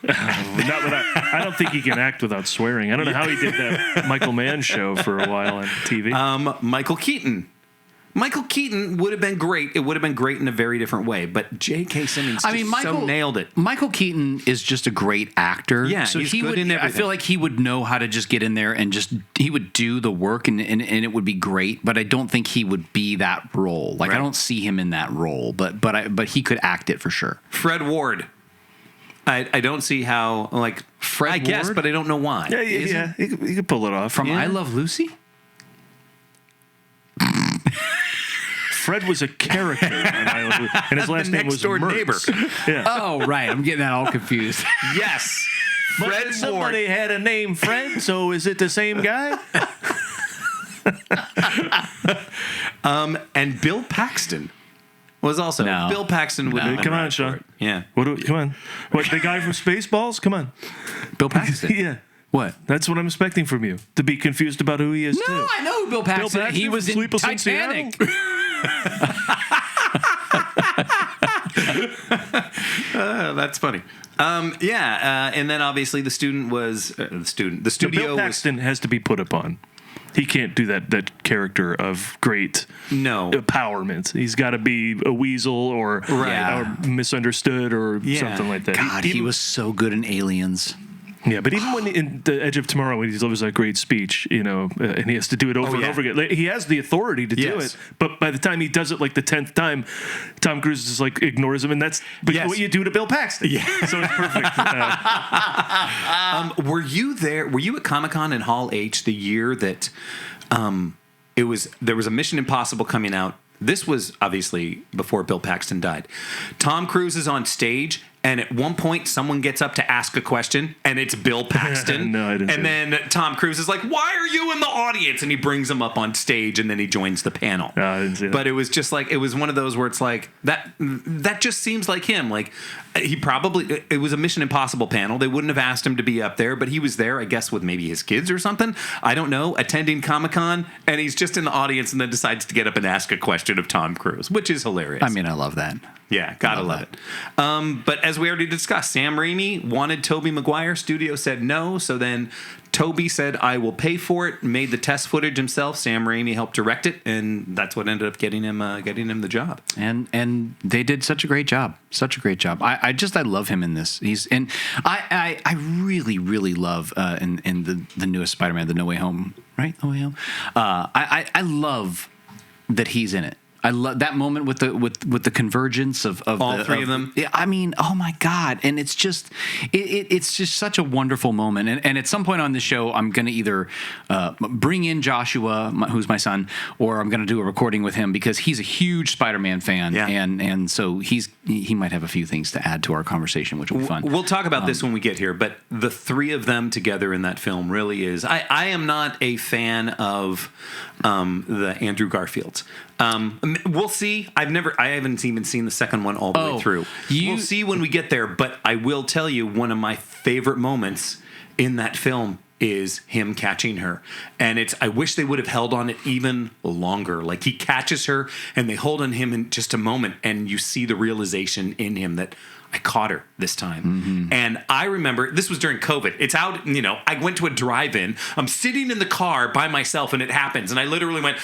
I don't think he can act without swearing. I don't know how he did that Michael Mann show for a while on TV. Michael Keaton. Michael Keaton would have been great. It would have been great in a very different way. But J.K. Simmons so nailed it. Michael Keaton is just a great actor. Yeah, so he's he good would. in everything. I feel like he would know how to just get in there and he would do the work and it would be great. But I don't think he would be that role. Like I don't see him in that role. But he could act it for sure. Fred Ward. I don't see how, like, Fred I guess, Ward? but I don't know why. Yeah, he could pull it off. From I Love Lucy? Fred was a character, and his last name was next-door neighbor. Yeah. Oh, right. I'm getting that all confused. Yes. Fred Somebody Ward. had a name Fred, so is it the same guy? And Bill Paxton was also. No. Bill Paxton would have been Come on, right Sean. for it. Yeah. Come on. What, the guy from Spaceballs? Come on. Bill Paxton. Yeah. What? That's what I'm expecting from you. To be confused about who he is, too. No, I know who Bill Paxton. Paxton He was from in Sleepless in Titanic. That's funny. And then obviously the student was the studio Bill Paxton has to be put upon. He can't do that character of great empowerment. He's got to be a weasel or misunderstood or something like that. God, he was so good in Aliens. Yeah, but even when in The Edge of Tomorrow, when he delivers that great speech, and he has to do it over and over again, like, he has the authority to do it. But by the time he does it like the 10th time, Tom Cruise just like ignores him, and that's what you do to Bill Paxton. Yeah, so it's perfect. Were you there? Were you at Comic-Con in Hall H the year that there was a Mission Impossible coming out? This was obviously before Bill Paxton died. Tom Cruise is on stage, and at one point, someone gets up to ask a question, and it's Bill Paxton. No, I didn't. And then Tom Cruise is like, "Why are you in the audience?" And he brings him up on stage, and then he joins the panel. No, I didn't see that. But it was just like, it was one of those where it's like that just seems like him. Like it was a Mission Impossible panel. They wouldn't have asked him to be up there, but he was there, I guess, with maybe his kids or something. I don't know, attending Comic-Con, and he's just in the audience and then decides to get up and ask a question of Tom Cruise, which is hilarious. I mean, I love that. Yeah, gotta love it. But as we already discussed, Sam Raimi wanted Tobey Maguire. Studio said no. So then Tobey said, "I will pay for it." Made the test footage himself. Sam Raimi helped direct it, and that's what ended up getting him the job. And they did such a great job. Such a great job. I love him in this. I really love in the newest Spider-Man, the No Way Home, right? No Way Home. I love that he's in it. I love that moment with the convergence of all three of them. Yeah, I mean, oh my God. And it's just such a wonderful moment. And at some point on the show, I'm going to either bring in Joshua, who's my son, or I'm going to do a recording with him because he's a huge Spider-Man fan. Yeah. And so he might have a few things to add to our conversation, which will be fun. We'll talk about this when we get here, but the three of them together in that film really is. I am not a fan of the Andrew Garfields. We'll see. I haven't even seen the second one all the way through. We'll see when we get there, but I will tell you one of my favorite moments in that film is him catching her. And I wish they would have held on it even longer. Like he catches her and they hold on him in just a moment and you see the realization in him that I caught her this time. Mm-hmm. And I remember, this was during COVID. It's out, I went to a drive-in. I'm sitting in the car by myself and it happens. And I literally went,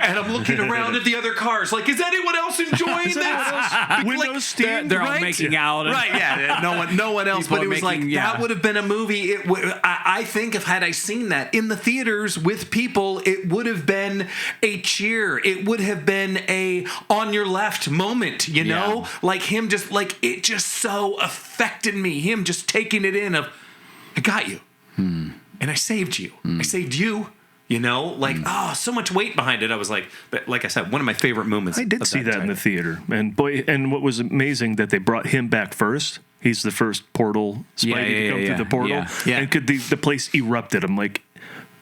and I'm looking around at the other cars. Like, is anyone else enjoying this? Windows steam. They're all making out. Right, yeah. No one else. But it was that would have been a movie. I think had I seen that in the theaters with people, it would have been a cheer. It would have been a on your left moment, Like him just, it just so affected me. Him just taking it in of, I got you. And I saved you. I saved you. So much weight behind it. I was but like I said, one of my favorite moments. I did see that in the theater, and what was amazing that they brought him back first. He's the first portal Spidey to come through the portal, and the place erupted. I'm like,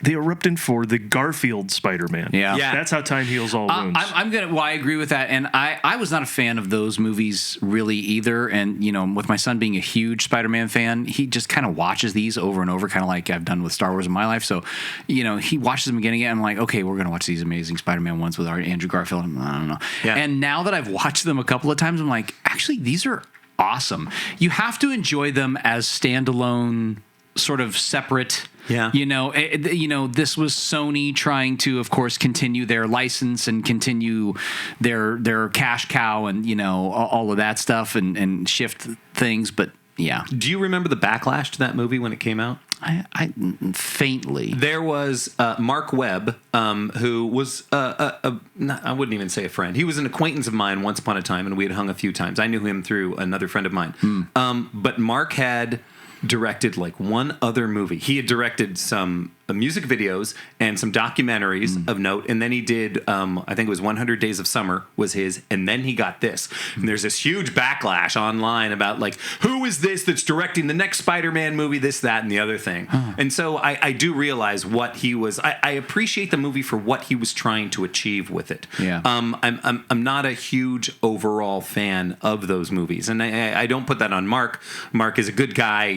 they erupted for the Garfield Spider-Man. Yeah. That's how time heals all wounds. I agree with that, and I was not a fan of those movies really either. And with my son being a huge Spider-Man fan, he just kind of watches these over and over, kind of like I've done with Star Wars in my life. So, he watches them again and again. I'm like, okay, we're gonna watch these Amazing Spider-Man ones with our Andrew Garfield. I don't know. Yeah. And now that I've watched them a couple of times, I'm like, actually, these are awesome. You have to enjoy them as standalone, sort of separate. Yeah. This was Sony trying to, of course, continue their license and continue their cash cow and, all of that stuff and shift things. But yeah. Do you remember the backlash to that movie when it came out? I faintly. There was Mark Webb, who was I wouldn't even say a friend. He was an acquaintance of mine once upon a time, and we had hung a few times. I knew him through another friend of mine. But Mark had directed one other movie. He had directed some music videos and some documentaries of note, and then he did I think it was 100 Days of Summer was his, and then he got this. And there's this huge backlash online about who is this that's directing the next Spider-Man movie, this, that, and the other thing. And so I do realize what he was. I appreciate the movie for what he was trying to achieve with it. Yeah. I'm not a huge overall fan of those movies, and I don't put that on Mark. Mark is a good guy,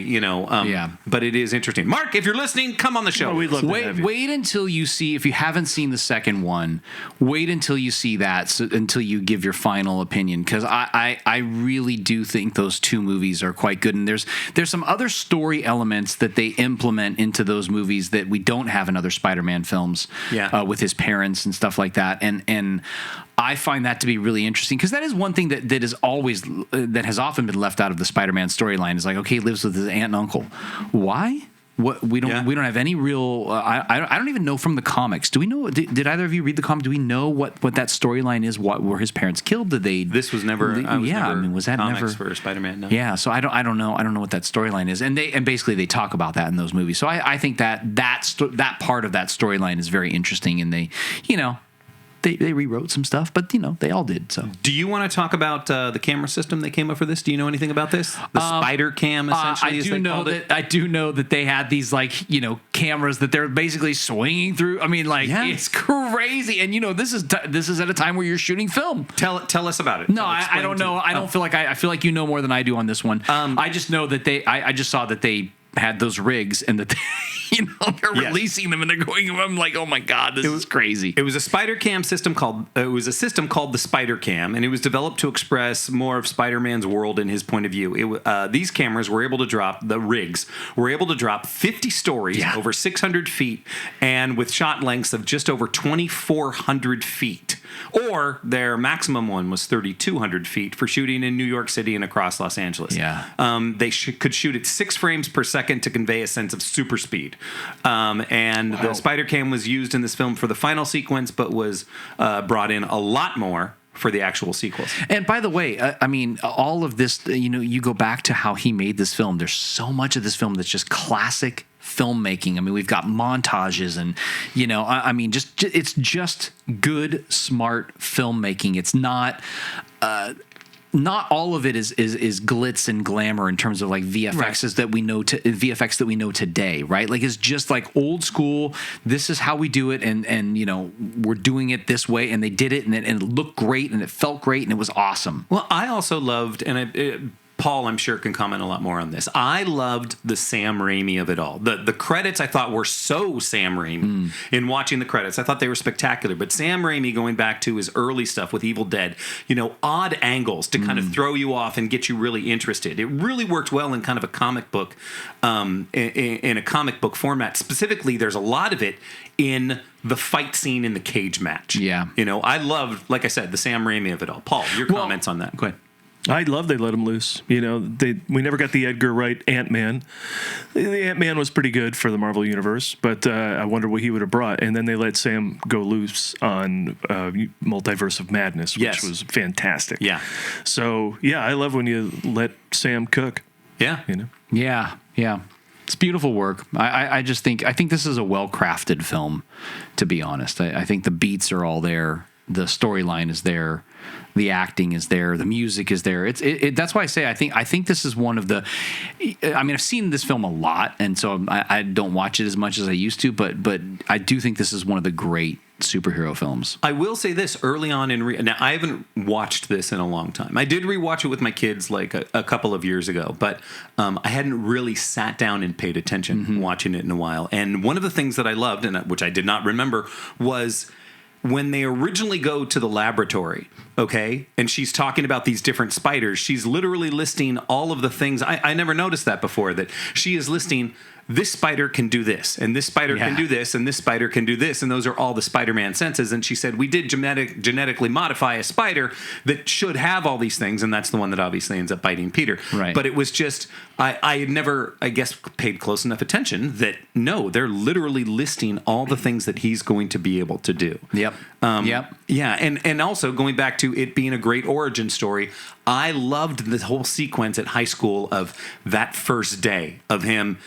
but it is interesting. Mark, if you're listening, come on the show. We'd love to have you. Wait until you see, if you haven't seen the second one, wait until you see that, until you give your final opinion, because I really do think those two movies are quite good, and there's some other story elements that they implement into those movies that we don't have in other Spider-Man films, with his parents and stuff like that, and I find that to be really interesting, because that is one thing that is always that has often been left out of the Spider-Man storyline. Is okay, he lives with his aunt and uncle. Why? What we don't have any real. I don't even know from the comics. Do we know? Did either of you read the comic? Do we know what that storyline is? What were his parents killed? Did they? This was never. Was that comics never for Spider-Man? No. Yeah, so I don't know. I don't know what that storyline is, and basically they talk about that in those movies. So I think that part of that storyline is very interesting, and they They rewrote some stuff, but they all did. So, do you want to talk about the camera system they came up for this? Do you know anything about this? The spider cam, essentially. I do know that they had these cameras that they're basically swinging through. I mean, it's crazy, and this is at a time where you're shooting film. Tell us about it. No, I don't know. I don't feel like I feel like you know more than I do on this one. I just know that I just saw that they had those rigs and that they're releasing them and they're going. I'm like, oh my god, this is crazy. It was a spider cam system called the Spider Cam, and it was developed to express more of Spider-Man's world and his point of view. These cameras were able to drop 50 stories over 600 feet, and with shot lengths of just over 2,400 feet. or their maximum one was 3,200 feet for shooting in New York City and across Los Angeles. Yeah. They could shoot at 6 frames per second to convey a sense of super speed. And the spider cam was used in this film for the final sequence, but was brought in a lot more for the actual sequels. And by the way, I mean, all of this, you go back to how he made this film. There's so much of this film that's just classic filmmaking. I mean, we've got montages and, I mean, it's just good, smart filmmaking. It's not all of it is glitz and glamour in terms of like VFXs that we know VFX that we know today, right? Like it's just like old school. This is how we do it, and we're doing it this way, and they did it, and it looked great, and it felt great, and it was awesome. Well, I also loved, and Paul, I'm sure, can comment a lot more on this. I loved the Sam Raimi of it all. The credits I thought were so Sam Raimi. In watching the credits, I thought they were spectacular. But Sam Raimi, going back to his early stuff with Evil Dead, odd angles to kind of throw you off and get you really interested. It really worked well in kind of a comic book, in a comic book format. Specifically, there's a lot of it in the fight scene in the cage match. Yeah. I loved, like I said, the Sam Raimi of it all. Paul, your comments on that. Go ahead. I love they let him loose. We never got the Edgar Wright Ant-Man. The Ant-Man was pretty good for the Marvel Universe, but I wonder what he would have brought. And then they let Sam go loose on Multiverse of Madness, which was fantastic. Yeah. So, I love when you let Sam cook. Yeah. Yeah. It's beautiful work. I think this is a well-crafted film, to be honest. I think the beats are all there. The storyline is there. The acting is there. The music is there. That's why I say I think this is one of the. I mean, I've seen this film a lot, and so I don't watch it as much as I used to. But I do think this is one of the great superhero films. I will say this early on now I haven't watched this in a long time. I did rewatch it with my kids like a couple of years ago, but I hadn't really sat down and paid attention watching it in a while. And one of the things that I loved, and which I did not remember, was when they originally go to the laboratory, okay, and she's talking about these different spiders, she's literally listing all of the things. I never noticed that before, that she is listing, this spider can do this, and this spider can do this, and this spider can do this, and those are all the Spider-Man senses. And she said, we did genetically modify a spider that should have all these things, and that's the one that obviously ends up biting Peter. Right. But it was just, I had never, I guess, paid close enough attention that, no, they're literally listing all the things that he's going to be able to do. Yep. Yeah, and also going back to it being a great origin story, I loved the whole sequence at high school of that first day of him,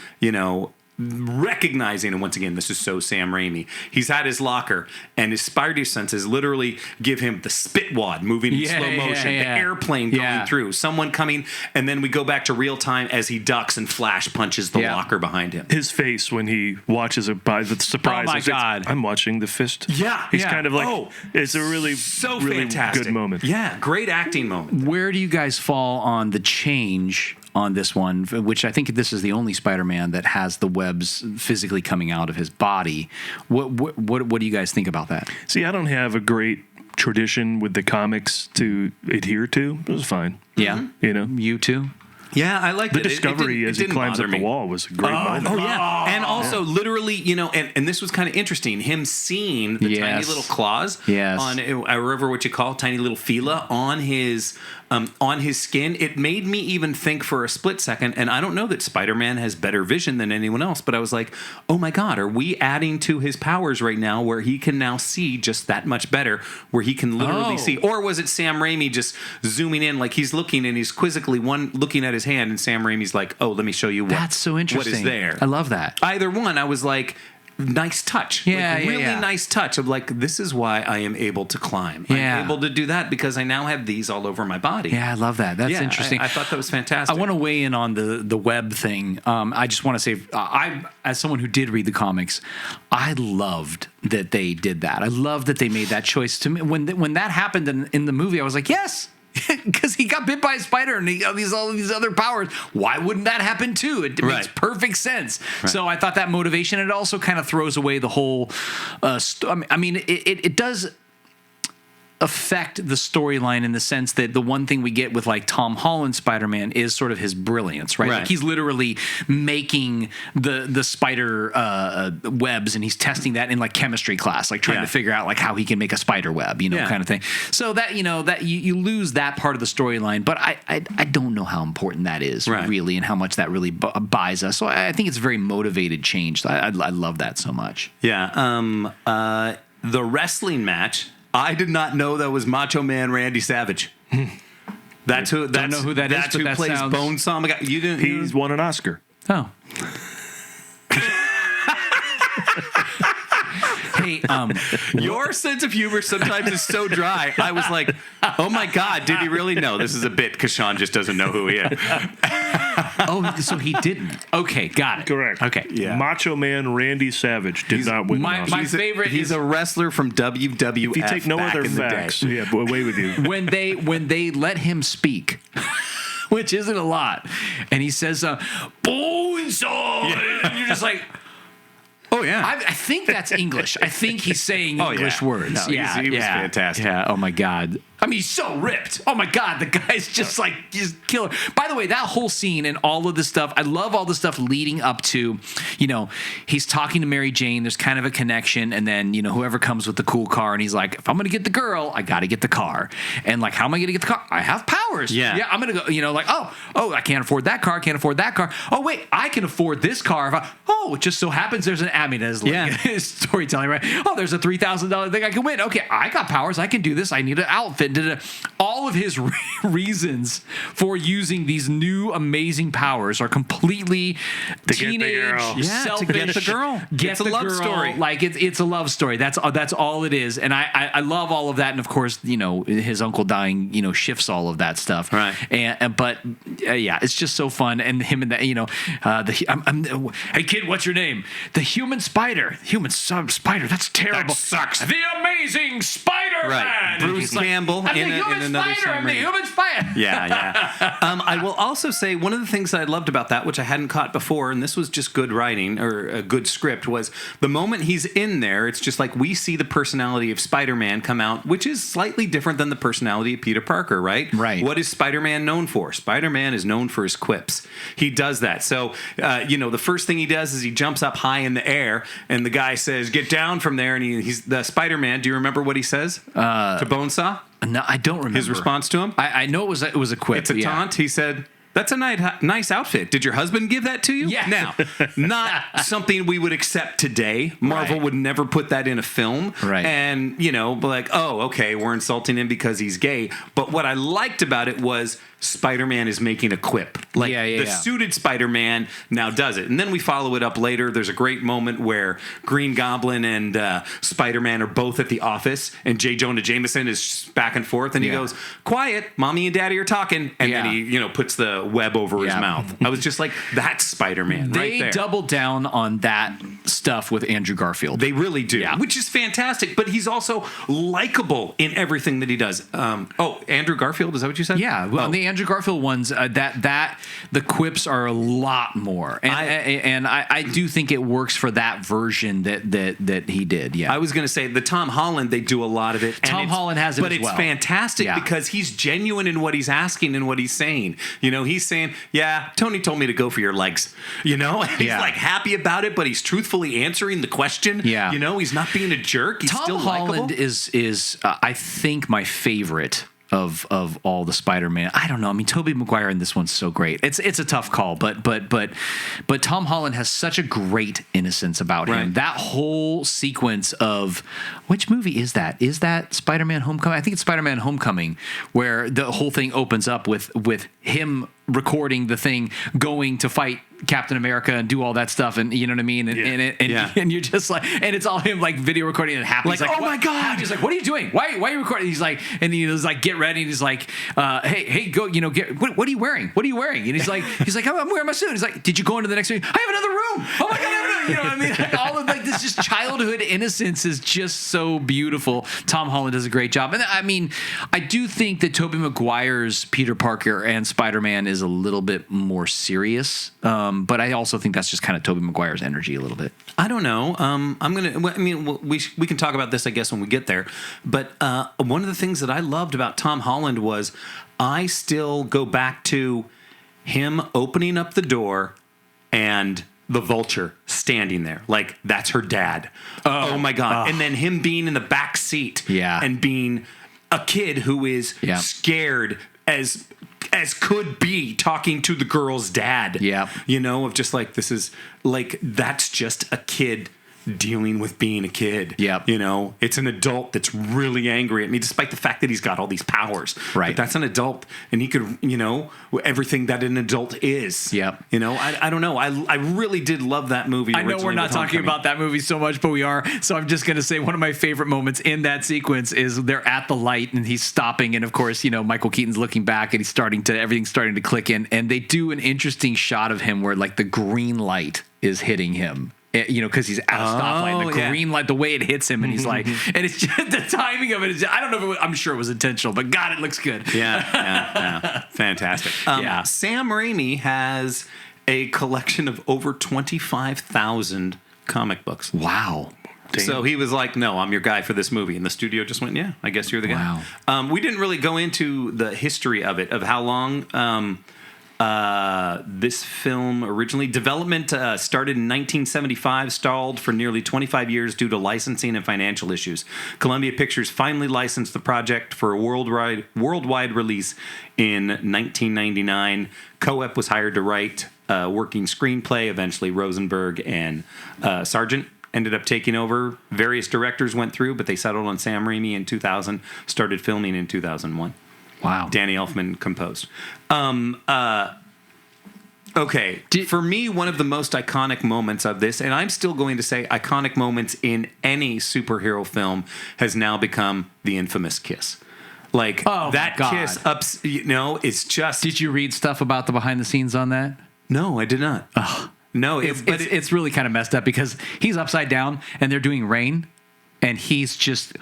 recognizing, and once again, this is so Sam Raimi. He's at his locker, and his Spidey senses literally give him the spit wad moving in slow motion, the airplane going through, someone coming, and then we go back to real time as he ducks and Flash punches the locker behind him. His face when he watches it by the surprise. Oh my God! I'm watching the fist. Yeah, he's kind of like, it's a really fantastic, good moment. Yeah, great acting moment. Where do you guys fall on the change on this one, which I think this is the only Spider-Man that has the webs physically coming out of his body? What do you guys think about that? See, I don't have a great tradition with the comics to adhere to. It was fine. Yeah. You too? Yeah, I liked the discovery as he climbs up the wall was a great moment. Oh, yeah. And also, literally, and this was kind of interesting, him seeing the tiny little claws on, I remember what you call tiny little fila on his skin. It made me even think for a split second, and I don't know that Spider-Man has better vision than anyone else, but I was like, oh my God, are we adding to his powers right now where he can now see just that much better, where he can literally see? Or was it Sam Raimi just zooming in, like he's looking and he's quizzically looking at his hand, and Sam Raimi's like, oh, let me show you That's so interesting. What is there. I love that. Either one, I was like, nice touch. Really nice touch of like, this is why I am able to climb. Yeah. I'm able to do that because I now have these all over my body. Yeah, I love that. That's interesting. I thought that was fantastic. I want to weigh in on the web thing. I just want to say, I, as someone who did read the comics, I loved that they did that. I love that they made that choice. To me, when that happened in the movie, I was like, yes. Because he got bit by a spider and he got all of these other powers. Why wouldn't that happen too? It makes perfect sense. Right. So I thought that motivation, it also kind of throws away the whole. I mean, it does affect the storyline in the sense that the one thing we get with like Tom Holland Spider-Man is sort of his brilliance, right? Like he's literally making the spider webs, and he's testing that in like chemistry class, like trying to figure out like how he can make a spider web, kind of thing. So that that you lose that part of the storyline, but I don't know how important that is really, and how much that really buys us. So I think it's a very motivated change. I love that so much. Yeah. The wrestling match, I did not know that was Macho Man Randy Savage. That's who. Don't know who that is. That's who plays Bonesaw. You didn't. He's won an Oscar. Oh. Hey, your sense of humor sometimes is so dry. I was like, oh my God, did he really know? This is a bit because Sean just doesn't know who he is. Oh, so he didn't. Okay, got it. Correct. Okay. Yeah. Macho Man Randy Savage did not win. My favorite. He's a wrestler from WWF. If you take no other facts, away with you. When they let him speak, which isn't a lot, and he says, "Bonesaw," and you're just like. Oh yeah, I think that's English. I think he's saying English words. No, he was fantastic. Yeah. Oh my God. I mean, he's so ripped. Oh my God, the guy's just like just killer. By the way, that whole scene and all of the stuff, I love all the stuff leading up to, he's talking to Mary Jane. There's kind of a connection, and then whoever comes with the cool car, and he's like, if I'm gonna get the girl, I got to get the car. And like, how am I gonna get the car? I have powers. Yeah. I'm gonna go. Like, oh, I can't afford that car. Can't afford that car. Oh wait, I can afford this car. It just so happens there's an his storytelling, right? Oh, there's a $3,000 thing I can win. Okay, I got powers. I can do this. I need an outfit. All of his reasons for using these new amazing powers are completely teenage, selfish. To get the girl. It's a love story. Like it's a love story. That's all it is. And I love all of that. And of course, his uncle dying, shifts all of that stuff. Right. But it's just so fun. And him and that, hey kid, what's your name? The human spider. Human spider. That's terrible. That sucks. The amazing Spider-Man. Right. Bruce Campbell. I'm the human spider. Yeah. I will also say one of the things that I loved about that, which I hadn't caught before, and this was just good writing or a good script, was the moment he's in there, it's just like we see the personality of Spider-Man come out, which is slightly different than the personality of Peter Parker, right? Right. What is Spider-Man known for? Spider-Man is known for his quips. He does that. So, the first thing he does is he jumps up high in the air, and the guy says, "Get down from there," and he's the Spider-Man. Do you remember what he says to Bonesaw? No, I don't remember. His response to him? I know it was a quip. It's a taunt. He said, "That's a nice outfit. Did your husband give that to you?" Yeah. Now, not something we would accept today. Marvel would never put that in a film. Right. And, like, oh, okay, we're insulting him because he's gay. But what I liked about it was Spider-Man is making a quip. Like, the suited Spider-Man now does it. And then we follow it up later. There's a great moment where Green Goblin and Spider-Man are both at the office, and J. Jonah Jameson is back and forth, and he goes, "Quiet, Mommy and Daddy are talking." And then he, puts the web over his mouth. I was just like, that's Spider-Man right there. They doubled down on that stuff with Andrew Garfield. They really do, which is fantastic. But he's also likable in everything that he does. Andrew Garfield, is that what you said? Yeah, well, the Andrew Garfield ones, that the quips are a lot more, and I do think it works for that version that he did. Yeah, I was going to say the Tom Holland, they do a lot of it. Tom Holland has it, but as well. It's fantastic because he's genuine in what he's asking and what he's saying. He's saying, "Yeah, Tony told me to go for your legs." And he's like happy about it, but he's truthfully answering the question. Yeah, he's not being a jerk. He's Tom still Holland likable. is I think my favorite of all the Spider-Man. I don't know. I mean, Tobey Maguire in this one's so great. It's a tough call, but Tom Holland has such a great innocence about him. Right. That whole sequence of which movie is that? Is that Spider-Man Homecoming? I think it's Spider-Man Homecoming, where the whole thing opens up with him recording the thing, going to fight Captain America and do all that stuff, and you know what I mean, and you're just like, and it's all him like video recording and happy. Like, he's like, oh my God! He's like, what are you doing? Why are you recording? He's like, and he's like, get ready. And he's like, hey, go, get. What are you wearing? What are you wearing? And he's like, I'm wearing my suit. He's like, did you go into the next room? I have another room. Oh my God, I have another. You know what I mean? Like, all of like this just childhood innocence is just so beautiful. Tom Holland does a great job, and I mean, I do think that Tobey Maguire's Peter Parker and Spider-Man is a little bit more serious. But I also think that's just kind of Tobey Maguire's energy a little bit. I don't know. We can talk about this, I guess, when we get there. But one of the things that I loved about Tom Holland was I still go back to him opening up the door and the vulture standing there. Like, that's her dad. Oh my God. And then him being in the back seat and being a kid who is scared as could be, talking to the girl's dad. Yeah. You know, of just like, this is like, that's just a kid dealing with being a kid. Yeah. You know, it's an adult that's really angry at me, despite the fact that he's got all these powers. Right. But that's an adult, and he could, you know, everything that an adult is. Yeah. You know, I don't know. I really did love that movie. I know we're not talking about that movie so much, but we are. So I'm just going to say one of my favorite moments in that sequence is they're at the light and he's stopping. And of course, you know, Michael Keaton's looking back and everything's starting to click in. And they do an interesting shot of him where like the green light is hitting him. You know, because he's at a stoplight, and the green light, the way it hits him, and he's like, and it's just the timing of it. I don't know if I'm sure it was intentional, but God, it looks good. Yeah. Fantastic. Sam Raimi has a collection of over 25,000 comic books. Wow. Damn. So he was like, no, I'm your guy for this movie. And the studio just went, yeah, I guess you're the guy. Wow. We didn't really go into the history of it, of how long this film originally. Development started in 1975, stalled for nearly 25 years due to licensing and financial issues. Columbia Pictures finally licensed the project for a worldwide release in 1999. Coep was hired to write a working screenplay. Eventually, Rosenberg and Sargent ended up taking over. Various directors went through, but they settled on Sam Raimi in 2000, started filming in 2001. Wow. Danny Elfman composed. Okay. For me, one of the most iconic moments of this, and I'm still going to say iconic moments in any superhero film, has now become the infamous kiss. Like, that kiss, you know, it's just... Did you read stuff about the behind the scenes on that? No, I did not. No, it's really kind of messed up because he's upside down and they're doing rain and he's just...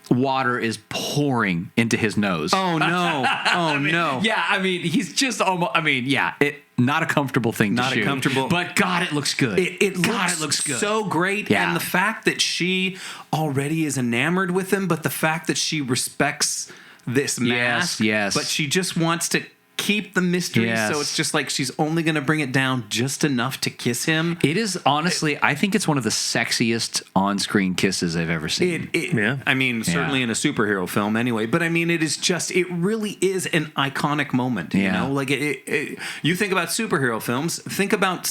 Water is pouring into his nose. Oh no! Oh no! Yeah, I mean, he's just almost. I mean, yeah, not a comfortable thing to shoot. Not a comfortable, but God, it looks good. It looks good. So great. Yeah. And the fact that she already is enamored with him, but the fact that she respects this mask, but she just wants to keep the mystery, so it's just like she's only going to bring it down just enough to kiss him. It is honestly, I think it's one of the sexiest on-screen kisses I've ever seen. I mean, certainly in a superhero film anyway, but I mean, it really is an iconic moment, you know? Like, you think about superhero films, think about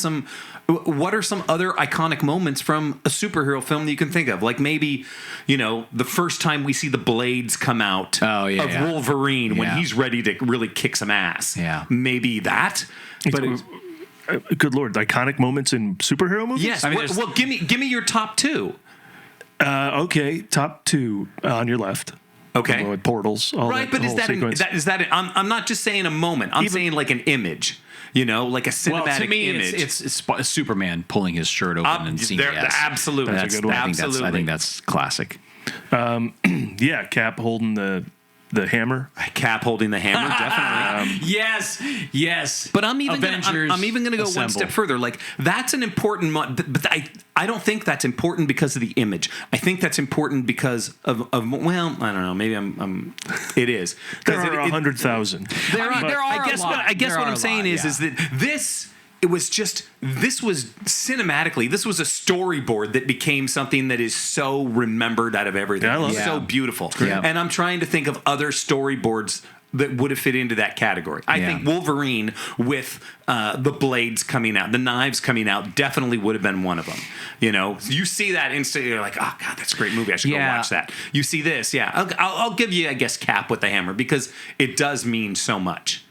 what are some other iconic moments from a superhero film that you can think of? Like maybe, you know, the first time we see the blades come out of Wolverine when he's ready to really kick some ass. Yeah. Maybe that. But good Lord, iconic moments in superhero movies? Yes. I mean, well, give me your top two. Okay, top two on your left. Okay. With portals. Right, but is that I'm not just saying a moment. I'm saying like an image. You know, like a cinematic to me, image. It's Superman pulling his shirt open and seeing absolutely. That's a good one. I think that's classic. Cap holding the hammer. Cap holding the hammer, definitely. Yes. But I'm even going to go one step further. Like, that's an important, but I don't think that's important because of the image. I think that's important because of well, I don't know. Maybe it is. There are 100,000. There are. I guess what I'm saying is that this. This was cinematically, this was a storyboard that became something that is so remembered out of everything. Yeah, it's so beautiful. Yeah. And I'm trying to think of other storyboards that would have fit into that category. I think Wolverine with the blades coming out, the knives coming out, definitely would have been one of them. You know, you see that instantly, you're like, oh God, that's a great movie. I should go watch that. You see this, I'll give you, I guess, Cap with the hammer because it does mean so much.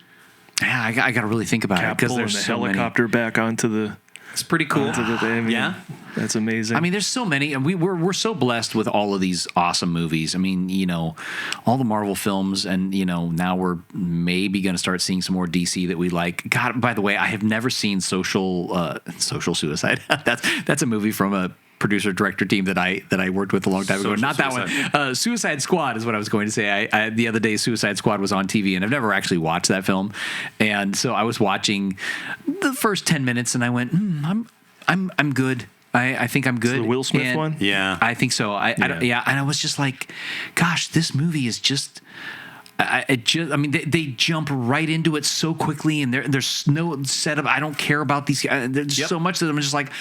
Yeah, I got to really think about it because there's the so helicopter many. Back onto the. It's pretty cool. That's amazing. I mean, there's so many, and we're so blessed with all of these awesome movies. I mean, you know, all the Marvel films, and you know, now we're maybe going to start seeing some more DC that we like. God, by the way, I have never seen Social Suicide. That's a movie from producer director team that I worked with a long time ago. Social Not that one. Suicide Squad is what I was going to say. I the other day Suicide Squad was on TV, and I've never actually watched that film, and so I was watching the first 10 minutes, and I went, I'm good. I think I'm good. The Will Smith one? Yeah, I think so. And I was just like, gosh, this movie is just. They jump right into it so quickly, and there's no setup. I don't care about these guys. There's so much that I'm just like,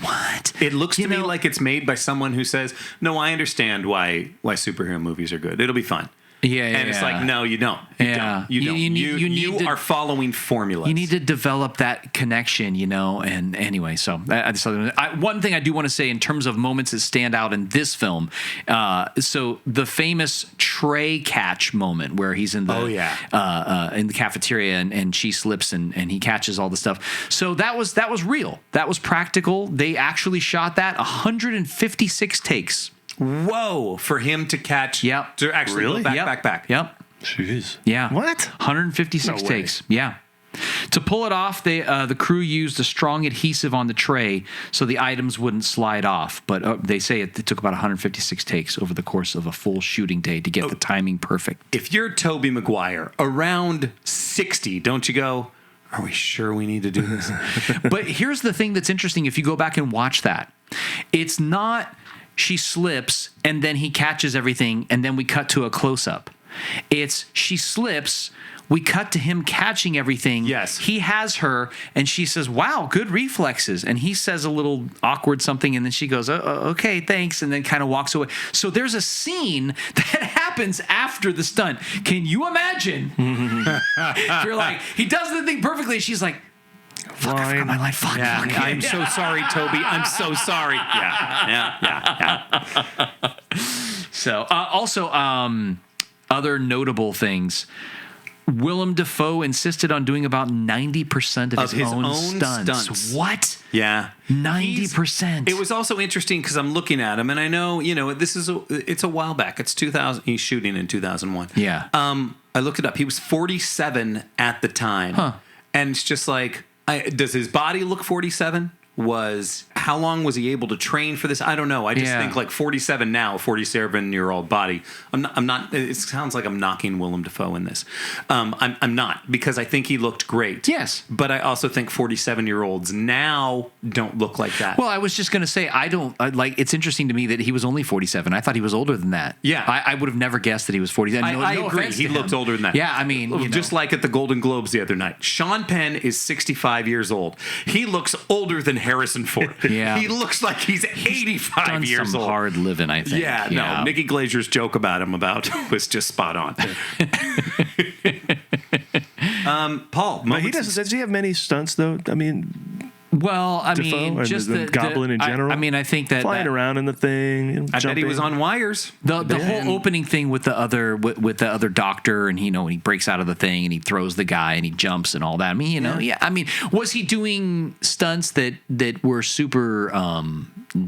what? It looks to me like it's made by someone who says, "No, I understand why superhero movies are good. It'll be fun." And it's like, no, you don't. You don't. You are following formulas. You need to develop that connection, And anyway, so one thing I do want to say in terms of moments that stand out in this film. So the famous tray catch moment where he's in the in the cafeteria and she slips and he catches all the stuff. So that was real. That was practical. They actually shot that 156 takes. Whoa, for him to catch. Yep. To actually go back. Yep. Jeez. Yeah. What? 156 takes. Yeah. To pull it off, the crew used a strong adhesive on the tray so the items wouldn't slide off. But they say it took about 156 takes over the course of a full shooting day to get the timing perfect. If you're Tobey Maguire, around 60, don't you go, are we sure we need to do this? But here's the thing that's interesting. If you go back and watch that, it's not... She slips, and then he catches everything, and then we cut to a close-up. It's she slips, we cut to him catching everything. Yes. He has her, and she says, wow, good reflexes. And he says a little awkward something, and then she goes, okay, thanks, and then kind of walks away. So there's a scene that happens after the stunt. Can you imagine? If you're like, he does the thing perfectly, she's like, fuck, I forgot my line. Fuck. I'm so sorry, Toby. I'm so sorry. Yeah. So, also, other notable things. Willem Dafoe insisted on doing about 90% of his own stunts. What? Yeah. 90%. It was also interesting because I'm looking at him, and I know, it's a while back. It's 2000. He's shooting in 2001. Yeah. I looked it up. He was 47 at the time. Huh. And it's just like, does his body look 47? How long was he able to train for this? I don't know. I just think like 47 now, 47-year-old body. I'm not. It sounds like I'm knocking Willem Dafoe in this. I'm not, because I think he looked great. Yes, but I also think 47-year-olds now don't look like that. Well, I was just going to say it's interesting to me that he was only 47. I thought he was older than that. Yeah, I would have never guessed that he was 47. I agree. He looked older than that. Yeah, I mean, just like at the Golden Globes the other night, Sean Penn is 65 years old. He looks older than Harrison Ford. Yeah. He looks like he's 85 years old. Some hard living, I think. Yeah, no. Nikki Glazer's joke about him was just spot on. Paul, does he have many stunts though? I mean, well, I Dafoe, mean, just the Goblin in general. I mean, I think that flying around in the thing. I bet he was on wires. The whole opening thing with the other doctor, and he breaks out of the thing and he throws the guy and he jumps and all that. I mean, I mean, was he doing stunts that were super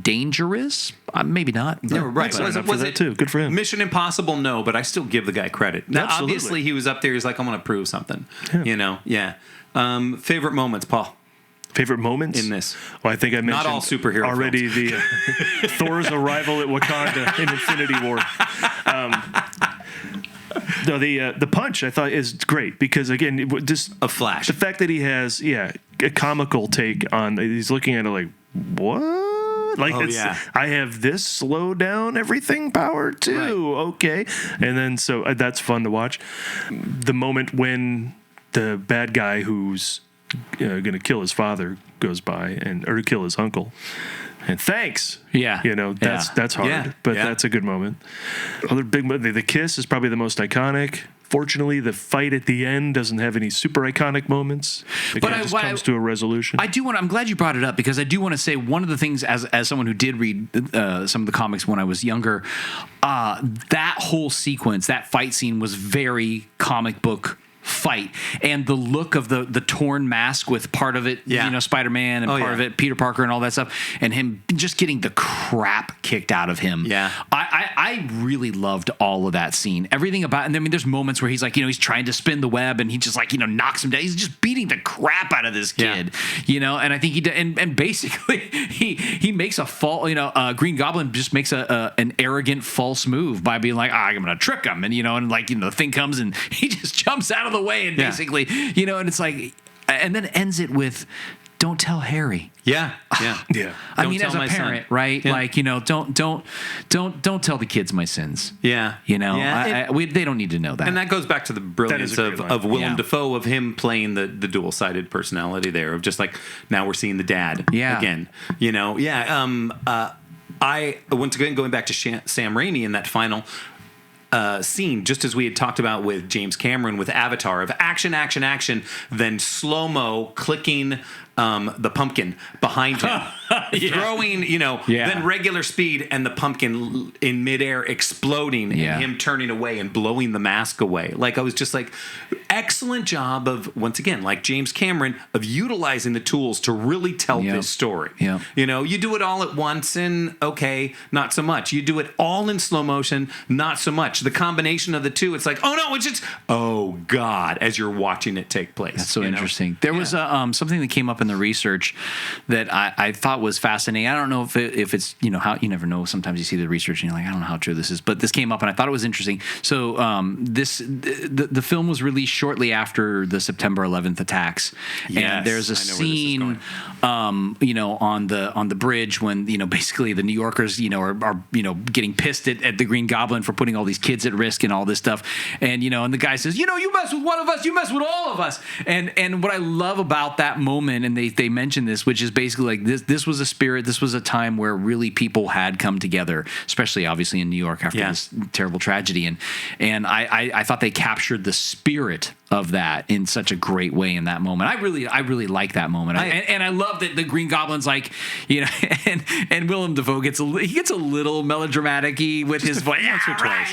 dangerous? Maybe not. No, right. Was it too? Good for him. Mission Impossible, no, but I still give the guy credit. Now, Absolutely. obviously, he was up there. He's like, I'm going to prove something. Yeah. Favorite moments, Paul? Favorite moments in this? Well, I think I mentioned not all superhero already films. The Thor's arrival at Wakanda in Infinity War. No, the punch I thought is great because again, just a flash. The fact that he has a comical take on. He's looking at it like, what? Like I have this slow down everything power too. Right. Okay, and then so that's fun to watch. The moment when the bad guy who's going to kill his father goes by or kill his uncle, and thanks. Yeah, that's hard, but that's a good moment. Other big moment, the kiss is probably the most iconic. Fortunately, the fight at the end doesn't have any super iconic moments. It just comes to a resolution. I'm glad you brought it up because I do want to say one of the things as someone who did read some of the comics when I was younger, that whole sequence, that fight scene was very comic book fight, and the look of the torn mask with part of it, Spider-Man, and part of it Peter Parker and all that stuff, and him just getting the crap kicked out of him. Yeah. I really loved all of that scene. Everything about, and I mean, there's moments where he's like, he's trying to spin the web, and he just like, knocks him down. He's just beating the crap out of this kid, and I think he did, and basically he makes a Green Goblin just makes an arrogant false move by being like, I'm gonna trick him, and the thing comes and he just jumps out of the way and basically, and it's like, and then ends it with, "Don't tell Harry." Yeah. I mean, as a parent, right? Yeah. Like, don't tell the kids my sins. Yeah. They don't need to know that. And that goes back to the brilliance of Willem Dafoe, of him playing the dual-sided personality there, of just like, now we're seeing the dad again. I once again, going back to Sam Raimi in that final scene, just as we had talked about with James Cameron with Avatar, of action, then slow-mo clicking the pumpkin behind him, throwing, then regular speed, and the pumpkin in midair exploding, and him turning away and blowing the mask away. Like, I was just like, excellent job of, once again, like James Cameron, of utilizing the tools to really tell this story. Yeah. You do it all at once, and okay, not so much. You do it all in slow motion, not so much. The combination of the two, it's like, oh no, it's just, oh God, as you're watching it take place. That's so interesting. There was something that came up in the research that I thought was fascinating. I don't know if it's how, you never know. Sometimes you see the research and you're like, I don't know how true this is, but this came up and I thought it was interesting. So the film was released shortly after the September 11th attacks, and there's a scene on the bridge when basically the New Yorkers are getting pissed at the Green Goblin for putting all these kids at risk and all this stuff, and and the guy says, you mess with one of us, you mess with all of us, and what I love about that moment, and they mention this, which is basically like this was a spirit, this was a time where really people had come together, especially obviously in New York after this terrible tragedy, and I thought they captured the spirit of that in such a great way in that moment. I really like that moment, and I love that the Green Goblin's like, and Willem Dafoe gets a little melodramatic-y with his voice.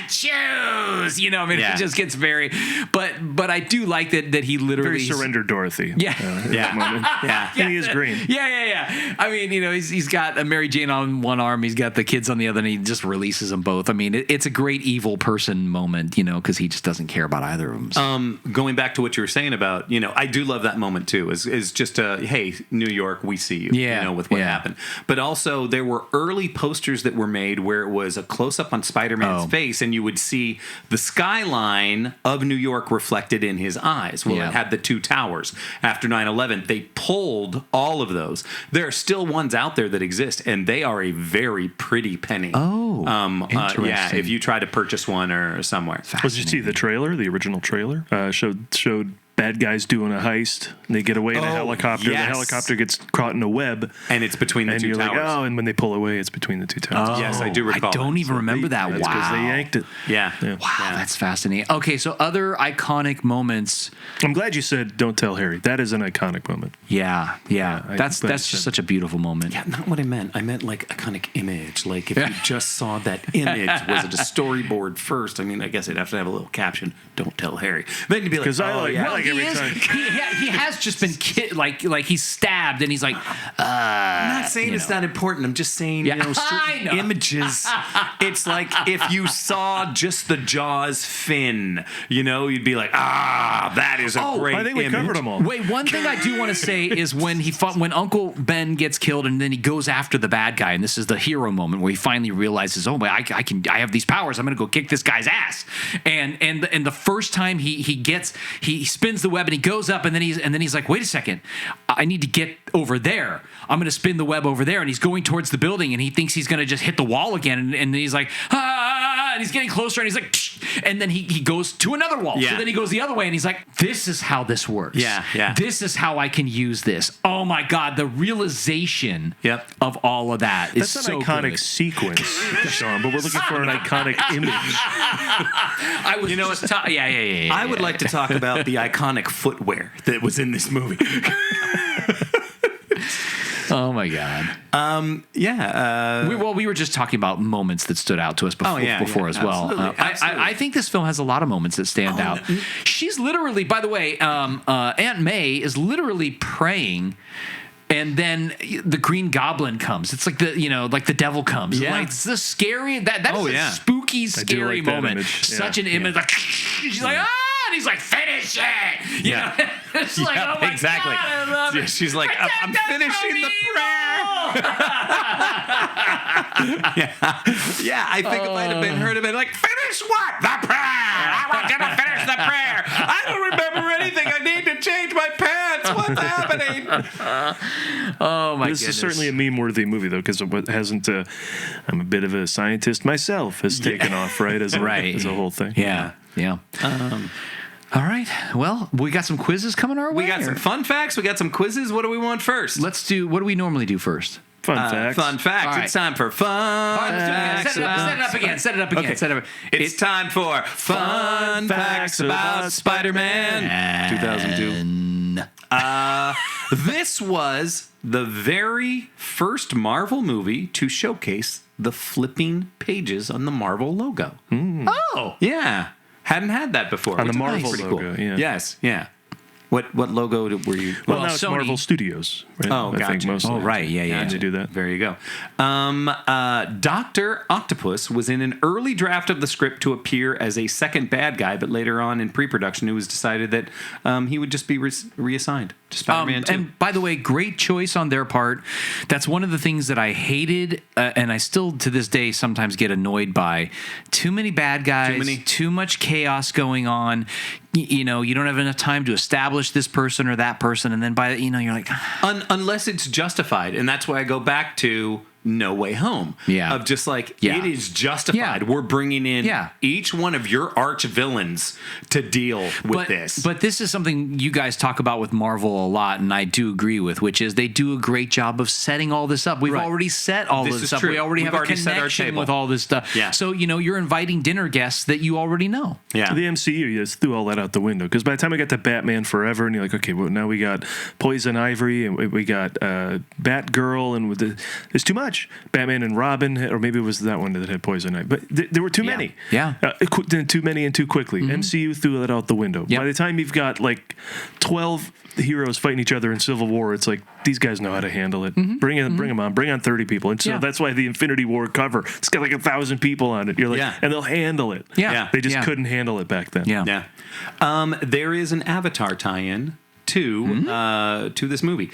Choose, it just gets very, but I do like that he literally very surrender Dorothy. Moment. And he is green. Yeah. I mean, he's got a Mary Jane on one arm, he's got the kids on the other, and he just releases them both. I mean, it's a great evil person moment, because he just doesn't care about either of them. So. Going back to what you were saying about, I do love that moment too, is just hey, New York, we see you, with what happened. But also there were early posters that were made where it was a close-up on Spider-Man's face, and you would see the skyline of New York reflected in his eyes. Well, it had the two towers. After 9/11, they pulled all of those. There are still ones out there that exist, and they are a very pretty penny. Interesting. If you try to purchase one or somewhere. Did you see the trailer? The original trailer showed bad guys doing a heist. And they get away in a helicopter. Yes. The helicopter gets caught in a web, and it's between the two towers. Like, and when they pull away, it's between the two towers. Yes, I do recall. I don't even remember that. That's because they yanked it. Yeah. Wow, that's fascinating. Okay, so other iconic moments. I'm glad you said "Don't tell Harry." That is an iconic moment. Yeah. That's just such a beautiful moment. Yeah, not what I meant. I meant like iconic image. Like if you just saw that image, was it a storyboard first? I mean, I guess it'd have to have a little caption. Don't tell Harry. Then you'd be like, because I like every time. He has just been like he's stabbed, and he's like, I'm not saying it's not important. I'm just saying, certain images. It's like if you saw just the Jaws fin, you'd be like, that is a great I think we image. covered them all. Wait, one thing I do want to say is when Uncle Ben gets killed, and then he goes after the bad guy, and this is the hero moment where he finally realizes, I have these powers. I'm going to go kick this guy's ass. And the first time he spins the web and he goes up, and then he's like, wait a second, I need to get over there. I'm going to spin the web over there, and he's going towards the building, and he thinks he's going to just hit the wall again, and then he's like, and he's getting closer, and he's like, and then he goes to another wall. Yeah. So then he goes the other way, and he's like, this is how this works. Yeah. This is how I can use this. Oh my God, the realization of all of that is That's so an iconic good. sequence, Sean, but we're looking for an iconic image. I was I would like to talk about the iconic footwear that was in this movie. Oh my God. We were just talking about moments that stood out to us before as well. I think this film has a lot of moments that stand out. She's literally, by the way, Aunt May is literally praying. And then the Green Goblin comes. It's like the devil comes. Yeah. Like it's the scary. That is a spooky, scary moment. Such an image. Like she's like, and he's like, finish it. You know? It's like, oh my exactly. God, I love it. She's like, I'm finishing the prayer. I think if I'd have been her, I'd have been like, finish what? The prayer. I want you to finish the prayer. I don't remember anything. I need to change my pants. What's happening? Oh my goodness. This is certainly a meme-worthy movie, though, because what hasn't I'm a bit of a scientist myself, has taken off, right? As a whole thing. Yeah. All right. Well, we got some quizzes coming our way. We got some fun facts. We got some quizzes. What do we want first? Let's do. What do we normally do first? Fun facts. Fun facts. Right. It's time for fun facts. Set it up again. Okay. It's time for fun facts about Spider-Man. 2002. This was the very first Marvel movie to showcase the flipping pages on the Marvel logo. Oh. Yeah. Hadn't had that before. On the which is Marvel pretty logo, cool. yeah. Yes, yeah. What logo were you? Well, now it's Sony. Marvel Studios. Right? Oh, I think gotcha. mostly. Oh, right. Yeah. They do that. There you go. Dr. Octopus was in an early draft of the script to appear as a second bad guy, but later on in pre-production, it was decided that he would just be reassigned to Spider-Man 2. And by the way, great choice on their part. That's one of the things that I hated, and I still to this day sometimes get annoyed by. Too many bad guys, too much chaos going on. You don't have enough time to establish this person or that person, and then you're like, unless it's justified, and that's why I go back to No Way Home. Yeah. Of just like, it is justified. Yeah. We're bringing in each one of your arch villains to deal with this. But this is something you guys talk about with Marvel a lot, and I do agree with, which is they do a great job of setting all this up. We've already set all this up. True. We already have a connection with all this stuff. Yeah. So, you're inviting dinner guests that you already know. Yeah. The MCU just threw all that out the window, because by the time we got to Batman Forever, and you're like, okay, well, now we got Poison Ivy, and we got Batgirl, and there's too much. Batman and Robin, or maybe it was that one that had Poison Ivy, but there were too many. Yeah. Too many and too quickly. MCU threw that out the window. By the time you've got like 12 heroes fighting each other in Civil War, it's like, these guys know how to handle it. Bring them on. Bring on 30 people. And so that's why the Infinity War cover, it's got like 1,000 people on it. You're like, and they'll handle it. Yeah. They just couldn't handle it back then. Yeah. There is an Avatar tie-in to this movie.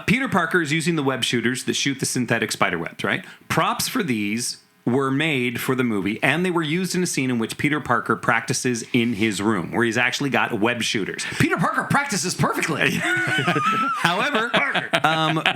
Peter Parker is using the web shooters that shoot the synthetic spider webs, right? Props for these were made for the movie, and they were used in a scene in which Peter Parker practices in his room, where he's actually got web shooters. Peter Parker practices perfectly. However,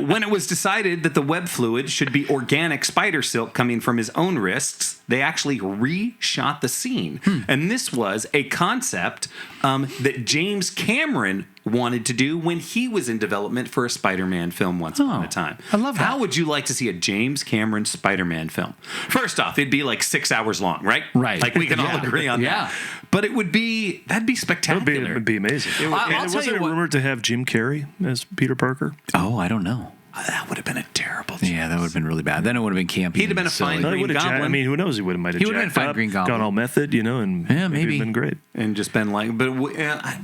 when it was decided that the web fluid should be organic spider silk coming from his own wrists, they actually reshot the scene. And this was a concept that James Cameron wanted to do when he was in development for a Spider-Man film once upon a time. I love that. How would you like to see a James Cameron Spider-Man film? First off, it'd be like 6 hours long, right? Right. Like we can all agree on that. But that'd be spectacular. It would be amazing. I'll tell wasn't you it rumored to have Jim Carrey as Peter Parker? Oh, I don't know. That would have been a terrible choice. Yeah, that would have been really bad. Then it would have been campy. He'd have been a fine Green Goblin. I mean, who knows? He might have He would have been jacked fine up, Green Goblin. gone all method, and maybe been great. And just been like,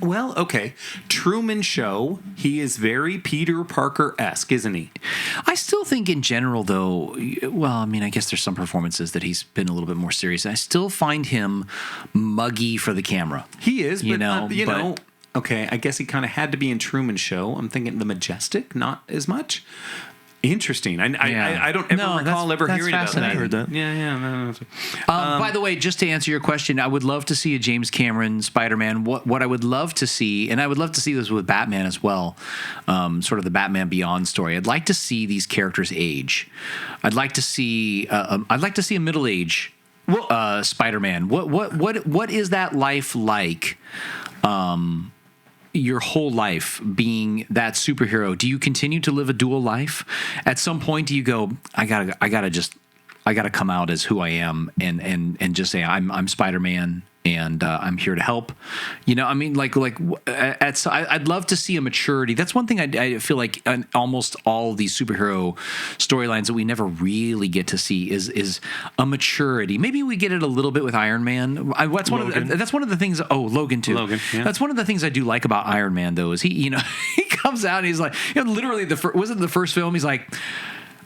well, okay. Truman Show, he is very Peter Parker-esque, isn't he? I still think in general, though, well, I mean, I guess there's some performances that he's been a little bit more serious. I still find him muggy for the camera. He is, You but, know, okay, I guess he kind of had to be in Truman Show. I'm thinking The Majestic, not as much. Interesting. I don't ever recall ever hearing about that. I heard that. Yeah. By the way, just to answer your question, I would love to see a James Cameron Spider-Man. What I would love to see, and I would love to see this with Batman as well, sort of the Batman Beyond story. I'd like to see these characters age. I'd like to see a middle-age Spider-Man. What is that life like? Your whole life being that superhero, do you continue to live a dual life? At some point, do you go, I gotta gotta come out as who I am and just say I'm Spider-Man. And I'm here to help. You know, I mean, I'd love to see a maturity. That's one thing I feel like in almost all these superhero storylines that we never really get to see is a maturity. Maybe we get it a little bit with Iron Man. That's one of the things. Oh, Logan too. Logan, yeah. That's one of the things I do like about Iron Man, though, is he comes out and he's like, literally wasn't the first film. He's like,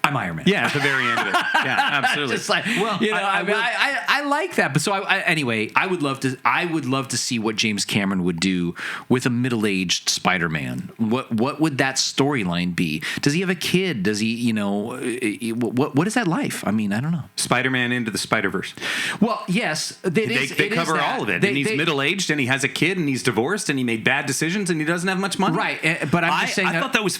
I'm Iron Man. Yeah, at the very end of it. Yeah, absolutely. Just like, well, I like that. But so anyway, I would love to see what James Cameron would do with a middle-aged Spider-Man. What would that storyline be? Does he have a kid? Does he, what is that life? I mean, I don't know. Spider-Man into the Spider-Verse. Well, yes, they cover all of it. And he's middle-aged, and he has a kid, and he's divorced, and he made bad decisions, and he doesn't have much money. Right, but I'm just saying. I thought that was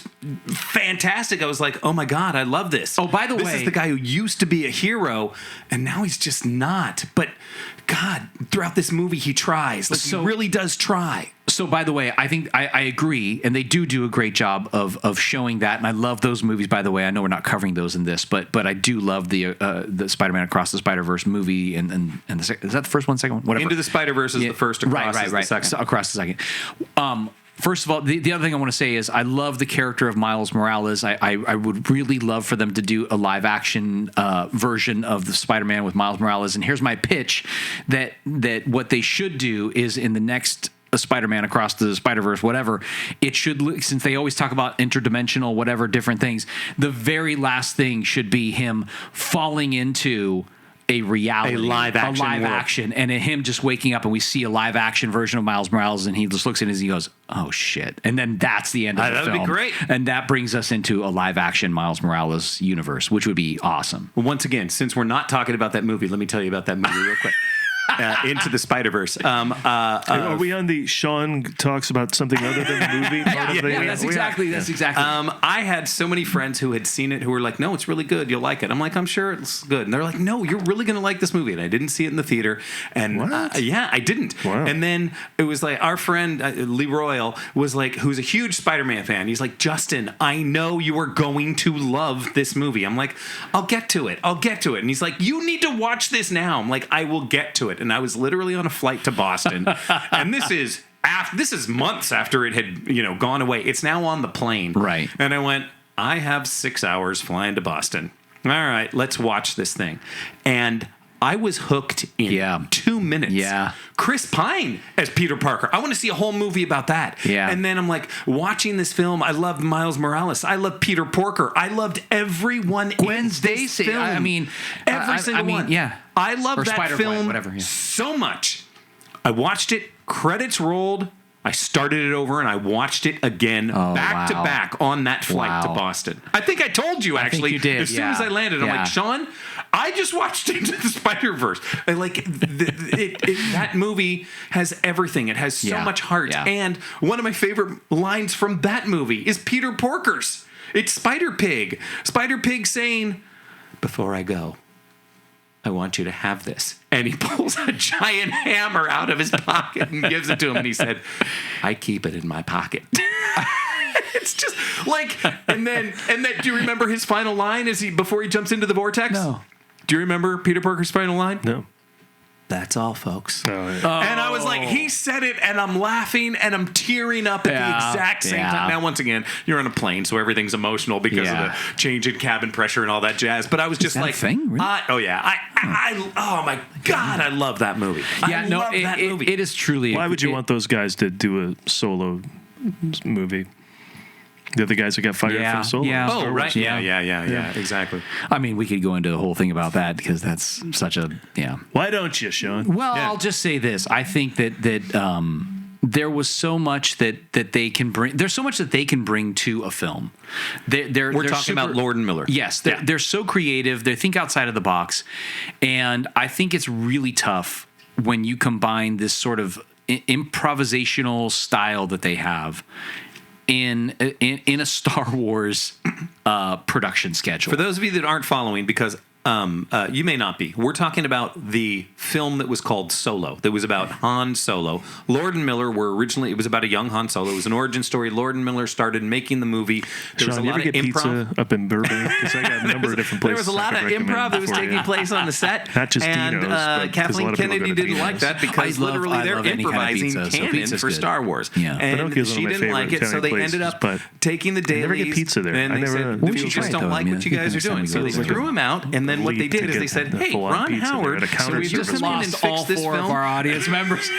fantastic. I was like, oh my God, I love this. Oh, by the way, this is the guy who used to be a hero, and now he's just not. But God, throughout this movie, he tries. He really does try. So, by the way, I think I agree, and they do a great job of showing that, and I love those movies. By the way, I know we're not covering those in this, but I do love the Spider-Man Across the Spider-Verse movie, and is that the first one, second one, whatever. Into the Spider-Verse is the first. Across is the second. So, Across the second. First of all, the other thing I want to say is I love the character of Miles Morales. I would really love for them to do a live action version of the Spider-Man with Miles Morales. And here's my pitch: that what they should do is in the next Spider-Man Across the Spider-Verse, whatever, it should look, since they always talk about interdimensional, whatever, different things, the very last thing should be him falling into a reality, a live action, and him just waking up, and we see a live action version of Miles Morales, and he just looks at it and he goes, "Oh shit!" And then that's the end of the film. That'd be great. And that brings us into a live action Miles Morales universe, which would be awesome. Well, once again, since we're not talking about that movie, let me tell you about that movie real quick. Into the Spider-Verse. Are we on the Sean talks about something other than the movie? That's exactly. I had so many friends who had seen it who were like, "No, it's really good. You'll like it." I'm like, "I'm sure it's good." And they're like, "No, you're really going to like this movie." And I didn't see it in the theater. And yeah, I didn't. Wow. And then it was like our friend Lee Royal was like, who's a huge Spider-Man fan. He's like, "Justin, I know you are going to love this movie." I'm like, "I'll get to it. And he's like, "You need to watch this now." I'm like, "I will get to it." And I was literally on a flight to Boston, and this is months after it had gone away. It's now on the plane, right? And I went, I have 6 hours flying to Boston. All right, let's watch this thing, and I was hooked in 2 minutes. Yeah. Chris Pine as Peter Parker. I want to see a whole movie about that. Yeah. And then I'm like, watching this film, I loved Miles Morales. I loved Peter Parker. I loved everyone Gwen in Stacy. this film. I mean, every single one. Yeah. I love that Spider-Gwen, film so much. I watched it, credits rolled, I started it over, and I watched it again back to back on that flight to Boston. I think I told you, actually. I think you did, as soon as I landed, I'm like, Sean, I just watched Into the Spider-Verse. And that movie has everything. It has so much heart. Yeah. And one of my favorite lines from that movie is Peter Porker's. It's Spider-Pig. Spider-Pig saying, "Before I go, I want you to have this." And he pulls a giant hammer out of his pocket and gives it to him. And he said, "I keep it in my pocket." It's just like, and then, do you remember his final line before he jumps into the vortex? No. Do you remember Peter Parker's final line? No. "That's all, folks." Oh, yeah. And I was like, he said it, and I'm laughing, and I'm tearing up at the exact same time. Now, once again, you're on a plane, so everything's emotional because of the change in cabin pressure and all that jazz. But I was just like, thing? Really? oh my God, I love that movie. Yeah, that movie. It is truly. Why would you want those guys to do a solo movie? The other guys who got fired from Solo. Yeah. Oh, right. Yeah, exactly. I mean, we could go into a whole thing about that because that's such a Why don't you, Sean? Well, I'll just say this: I think that there was so much that they can bring. There's so much that they can bring to a film. We're talking about Lord and Miller. Yes, they're so creative. They think outside of the box, and I think it's really tough when you combine this sort of improvisational style that they have in a Star Wars production schedule. For those of you that aren't following, because You may not be. We're talking about the film that was called Solo. That was about Han Solo. Lord and Miller were originally. It was about a young Han Solo. It was an origin story. Lord and Miller started making the movie. There was Sean, a you lot ever of get improv. pizza up in Burbank? Because I got a number of different There places. was a lot I of could recommend improv that was for taking you. place on the set. Not just and Dino's, but 'cause a lot Kathleen of people Kennedy go to didn't like Dino's. that because literally they're love any kind of improvising pizza, so canon pizza's for good. Star Wars. Yeah. And Pinocchio's one she of my didn't like favorite it, so they Italian ended up places, but taking the I dailies. never get pizza there. And I they never- said, We we should just try it, don't though. like I mean, what you guys are next time doing. we So go they there. threw him out, and then what they Lead did to is they get said, the hey, full-on Ron pizza there Howard, at a so counter we just service. come in and Lost fix all this 4 of film. our audience members.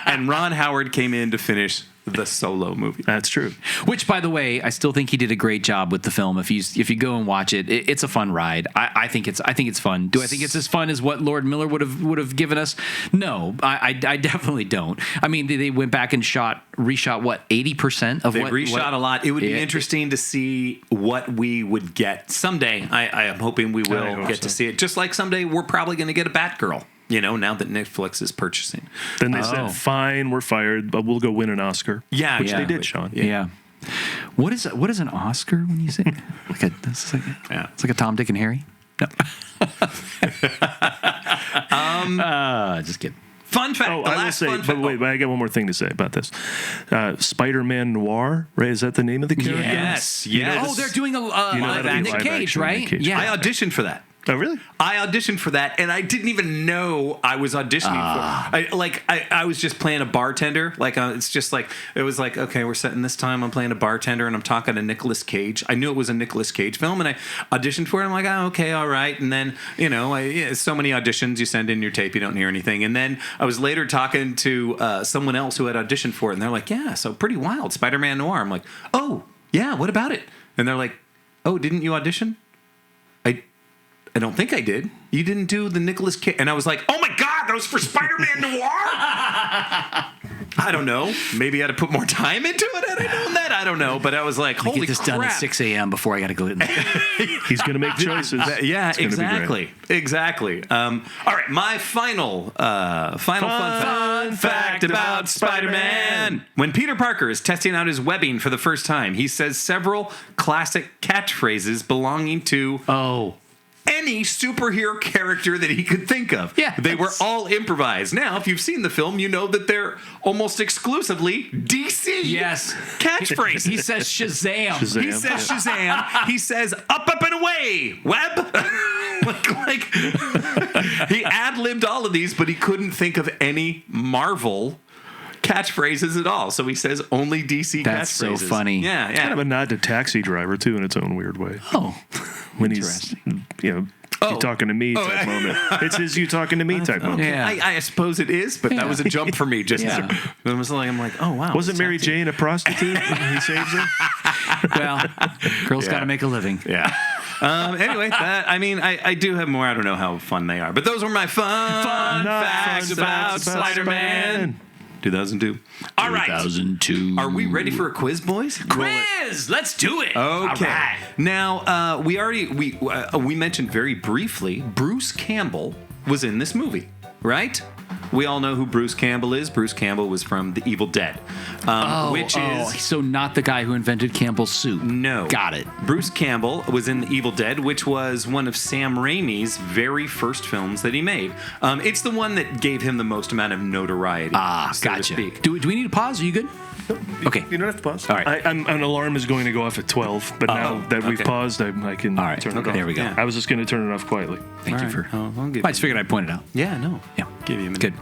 And Ron Howard came in to finish the Solo movie. That's true. Which, by the way, I still think he did a great job with the film. If you go and watch it, it's a fun ride. I think it's fun. Do I think it's as fun as what Lord Miller would have given us? No, I definitely don't. I mean, they went back and reshot what 80% of They what reshot a lot. It would be interesting to see what we would get someday. I am hoping we I will hope get so. to see it. Just like someday we're probably going to get a Batgirl. Now that Netflix is purchasing. Then they said, "Fine, we're fired, but we'll go win an Oscar." Yeah, which yeah. they did, Sean. Yeah. What is an Oscar when you say it's like a Tom, Dick, and Harry? No. Just kidding. Fun fact. Oh, the I will last say, fun but fact. wait, I got one more thing to say about this. Spider-Man Noir, right? Is that the name of the character? Yes. Oh, they're doing a that'll be Nick live Cage, action right? Nick Cage. Yeah. I auditioned for that. Oh, really? I auditioned for that, and I didn't even know I was auditioning for. I was just playing a bartender. It's just like it was like, okay, we're setting this time. I'm playing a bartender, and I'm talking to Nicolas Cage. I knew it was a Nicolas Cage film, and I auditioned for it. I'm like, oh, okay, all right. And then so many auditions. You send in your tape, you don't hear anything. And then I was later talking to someone else who had auditioned for it, and they're like, yeah, so pretty wild, Spider-Man Noir. I'm like, oh yeah, what about it? And they're like, oh, didn't you audition? I don't think I did. You didn't do the Nicolas Cage. And I was like, oh my God, that was for Spider-Man Noir? I don't know. Maybe I had to put more time into it. Had I known that? I don't know. But I was like, holy Get this crap. done at 6 a.m. before I got to go. He's going to make choices. Yeah, It's gonna be great. exactly. All right, my final fun fact about Spider-Man. When Peter Parker is testing out his webbing for the first time, he says several classic catchphrases belonging to any superhero character that he could think of. Yeah. They were all improvised. Now, if you've seen the film, you know that they're almost exclusively DC Yes. catchphrases. He says Shazam. Shazam. He says Shazam. He says up and away, Web. like he ad-libbed all of these, but he couldn't think of any Marvel catchphrases at all. So he says only DC That's catchphrases. so funny. Yeah. Kind of a nod to Taxi Driver, too, in its own weird way. Oh, When he's, you talking to me type moment. It's his you talking to me type moment. Yeah. I suppose it is, but that was a jump for me. Just Yeah. it was like I'm like, oh wow. Wasn't Mary Jane a prostitute when he saves her? well, girls got to make a living. Yeah. Anyway, I do have more. I don't know how fun they are, but those were my fun facts about Spider-Man. 2002. All right. 2002. Are we ready for a quiz, boys? Quiz? Let's do it. Okay. All right. Now, we mentioned very briefly Bruce Campbell was in this movie, right? We all know who Bruce Campbell is. Bruce Campbell was from The Evil Dead, which is so not the guy who invented Campbell's soup. no. Got it. Bruce Campbell was in The Evil Dead, which was one of Sam Raimi's very first films that he made. It's the one that gave him the most amount of notoriety. So to Gotcha. speak. Do we need to pause? Are you good? Okay. You don't have to pause. All right. An alarm is going to go off at 12, but now that we've okay. paused, I can All right. turn it Okay. off. There we go. Yeah. I was just going to turn it off quietly. Thank All you for. right. I'll give I just figured I'd point it out. Yeah, no. Yeah. Give you a minute. Good.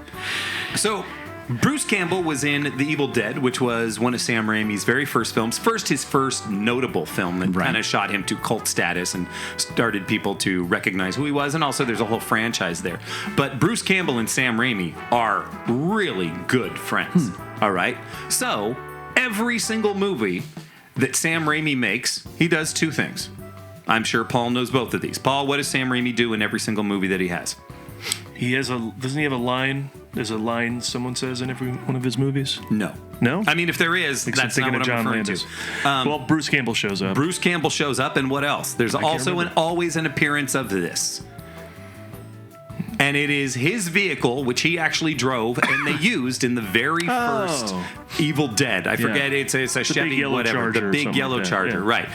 So, Bruce Campbell was in The Evil Dead, which was one of Sam Raimi's very first films. His first notable film that Right. kind of shot him to cult status and started people to recognize who he was. And also, there's a whole franchise there. But Bruce Campbell and Sam Raimi are really good friends. All right? So, every single movie that Sam Raimi makes, he does two things. I'm sure Paul knows both of these. Paul, what does Sam Raimi do in every single movie that he has? Doesn't he have a line? There's a line someone says in every one of his movies? No. No? I mean, if there is, Except that's not thinking what of I'm John referring Landis. to. Well, Bruce Campbell shows up. Bruce Campbell shows up, and what else? There's also remember. always an appearance of this. and it is his vehicle, which he actually drove, and they used in the very first Evil Dead. I forget, it's a Chevy, whatever, the big yellow Charger, right?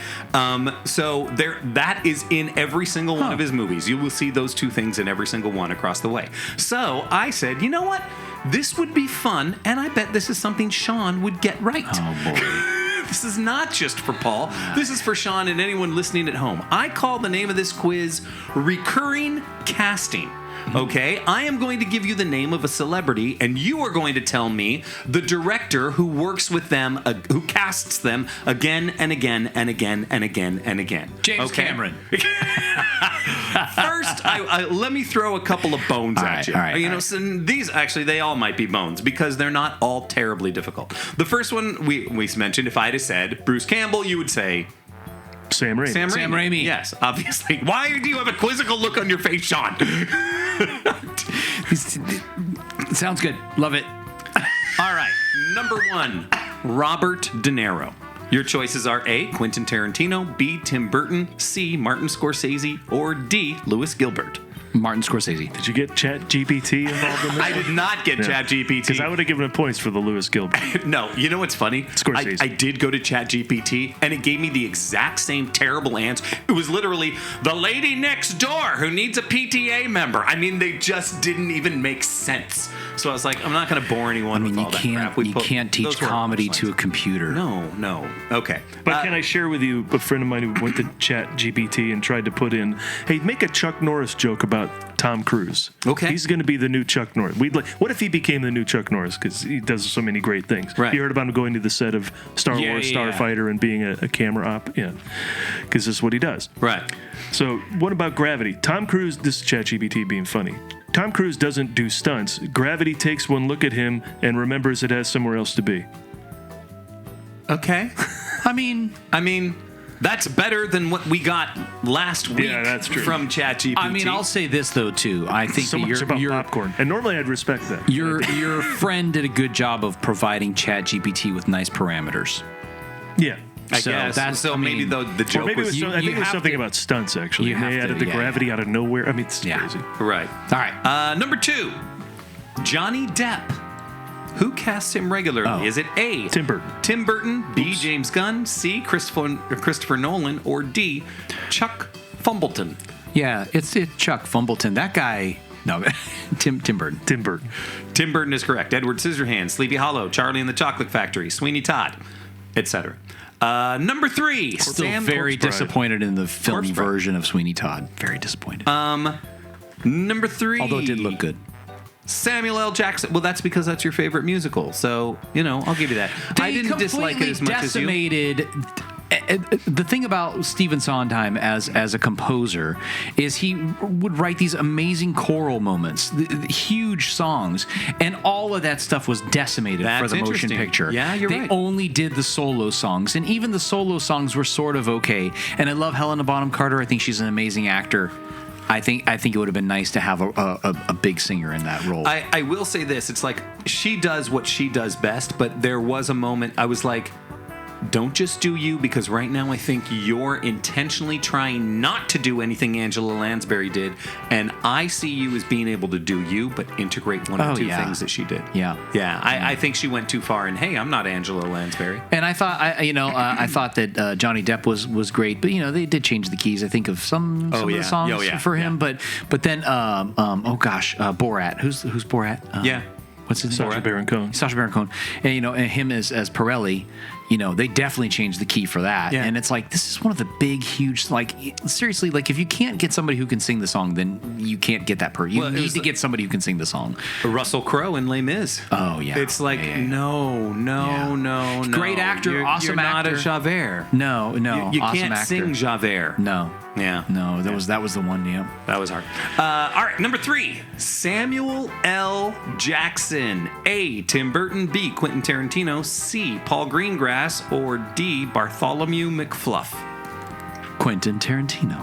So that is in every single one of his movies. You will see those two things in every single one across the way. So I said, you know what? This would be fun, and I bet this is something Sean would get right. Oh, boy. This is not just for Paul. This is for Sean and anyone listening at home. I call the name of this quiz Recurring Casting. Okay, I am going to give you the name of a celebrity, and you are going to tell me the director who works with them, who casts them again and again and again and again and again. James Cameron. First, let me throw a couple of bones at you. All right. So these actually they all might be bones because they're not all terribly difficult. The first one we mentioned, if I'd have said Bruce Campbell, you would say Sam Raimi. Sam Raimi. Yes, obviously. Why do you have a quizzical look on your face, Sean? Sounds good. Love it. All right. Number 1, Robert De Niro. Your choices are A, Quentin Tarantino, B, Tim Burton, C, Martin Scorsese, or D, Louis Gilbert. Martin Scorsese. Did you get ChatGPT involved in this? I did not get ChatGPT. Because I would have given it points for the Louis Gilbert. No, you know what's funny? Scorsese. I did go to ChatGPT, and it gave me the exact same terrible answer. It was literally the lady next door who needs a PTA member. I mean, they just didn't even make sense. So I was like, I'm not going to bore anyone with all that crap. You can't teach comedy to a computer. No. Okay. But can I share with you a friend of mine who went to ChatGPT and tried to put in, hey, make a Chuck Norris joke about Tom Cruise. Okay. He's going to be the new Chuck Norris. What if he became the new Chuck Norris? Because he does so many great things. Right. You heard about him going to the set of Star Wars Starfighter and being a camera op? Yeah. Because this is what he does. Right. So what about Gravity? Tom Cruise, this is ChatGPT being funny. Tom Cruise doesn't do stunts. Gravity takes one look at him and remembers it has somewhere else to be. Okay. I mean, that's better than what we got last week that's true. from ChatGPT. I mean, I'll say this though too. I think So that much about popcorn. And normally I'd respect that. your friend did a good job of providing ChatGPT with nice parameters. Yeah. I guess. Maybe the joke Or maybe was... I think it was something about stunts, actually. you And they have added to, the gravity out of nowhere. I mean, it's Yeah. crazy. Right. All right. Number 2, Johnny Depp. Who casts him regularly? Oh. Is it A, Tim Burton. Tim Burton, B, James Gunn, C, Christopher Nolan, or D, Chuck Fumbleton? Yeah, it's Chuck Fumbleton. That guy. No, Tim Burton. Tim Burton. Tim Burton is correct. Edward Scissorhands, Sleepy Hollow, Charlie and the Chocolate Factory, Sweeney Todd, etc. Number 3, Still Sam very Corpse Bride. disappointed in the film Corpse Bride. version of Sweeney Todd. Very disappointed. Number 3, Although it did look good. Samuel L. Jackson. Well, that's because that's your favorite musical. So, I'll give you that. I didn't dislike it as much as you. The thing about Stephen Sondheim as a composer is he would write these amazing choral moments, the huge songs, and all of that stuff was decimated That's for the motion interesting. picture. Yeah, you're they right. only did the solo songs, and even the solo songs were sort of okay. And I love Helena Bonham Carter. I think she's an amazing actor. I think it would have been nice to have a big singer in that role. I will say this. It's like she does what she does best, but there was a moment I was like, don't just do you, because right now I think you're intentionally trying not to do anything Angela Lansbury did, and I see you as being able to do you, but integrate one or two things that she did. Yeah. I think she went too far, and hey, I'm not Angela Lansbury. And I thought, I thought that Johnny Depp was great, but they did change the keys. I think of some of the songs for him, but then Borat. Who's Borat? What's his name? Sacha Baron Cohen. Sacha Baron Cohen, and him as Pirelli. They definitely changed the key for that. Yeah. And it's like, this is one of the big, huge, seriously, if you can't get somebody who can sing the song, then you can't get that person. You need to get somebody who can sing the song. Russell Crowe in Les Mis. Oh, yeah. It's like, no. Great actor, awesome you're not actor. a Javert. No. You awesome can't actor. sing Javert. No. Yeah. No, that was the one, yeah. That was hard. All right, number 3, Samuel L. Jackson. A, Tim Burton. B, Quentin Tarantino. C, Paul Greengrass. Or D, Bartholomew McFluff. Quentin Tarantino.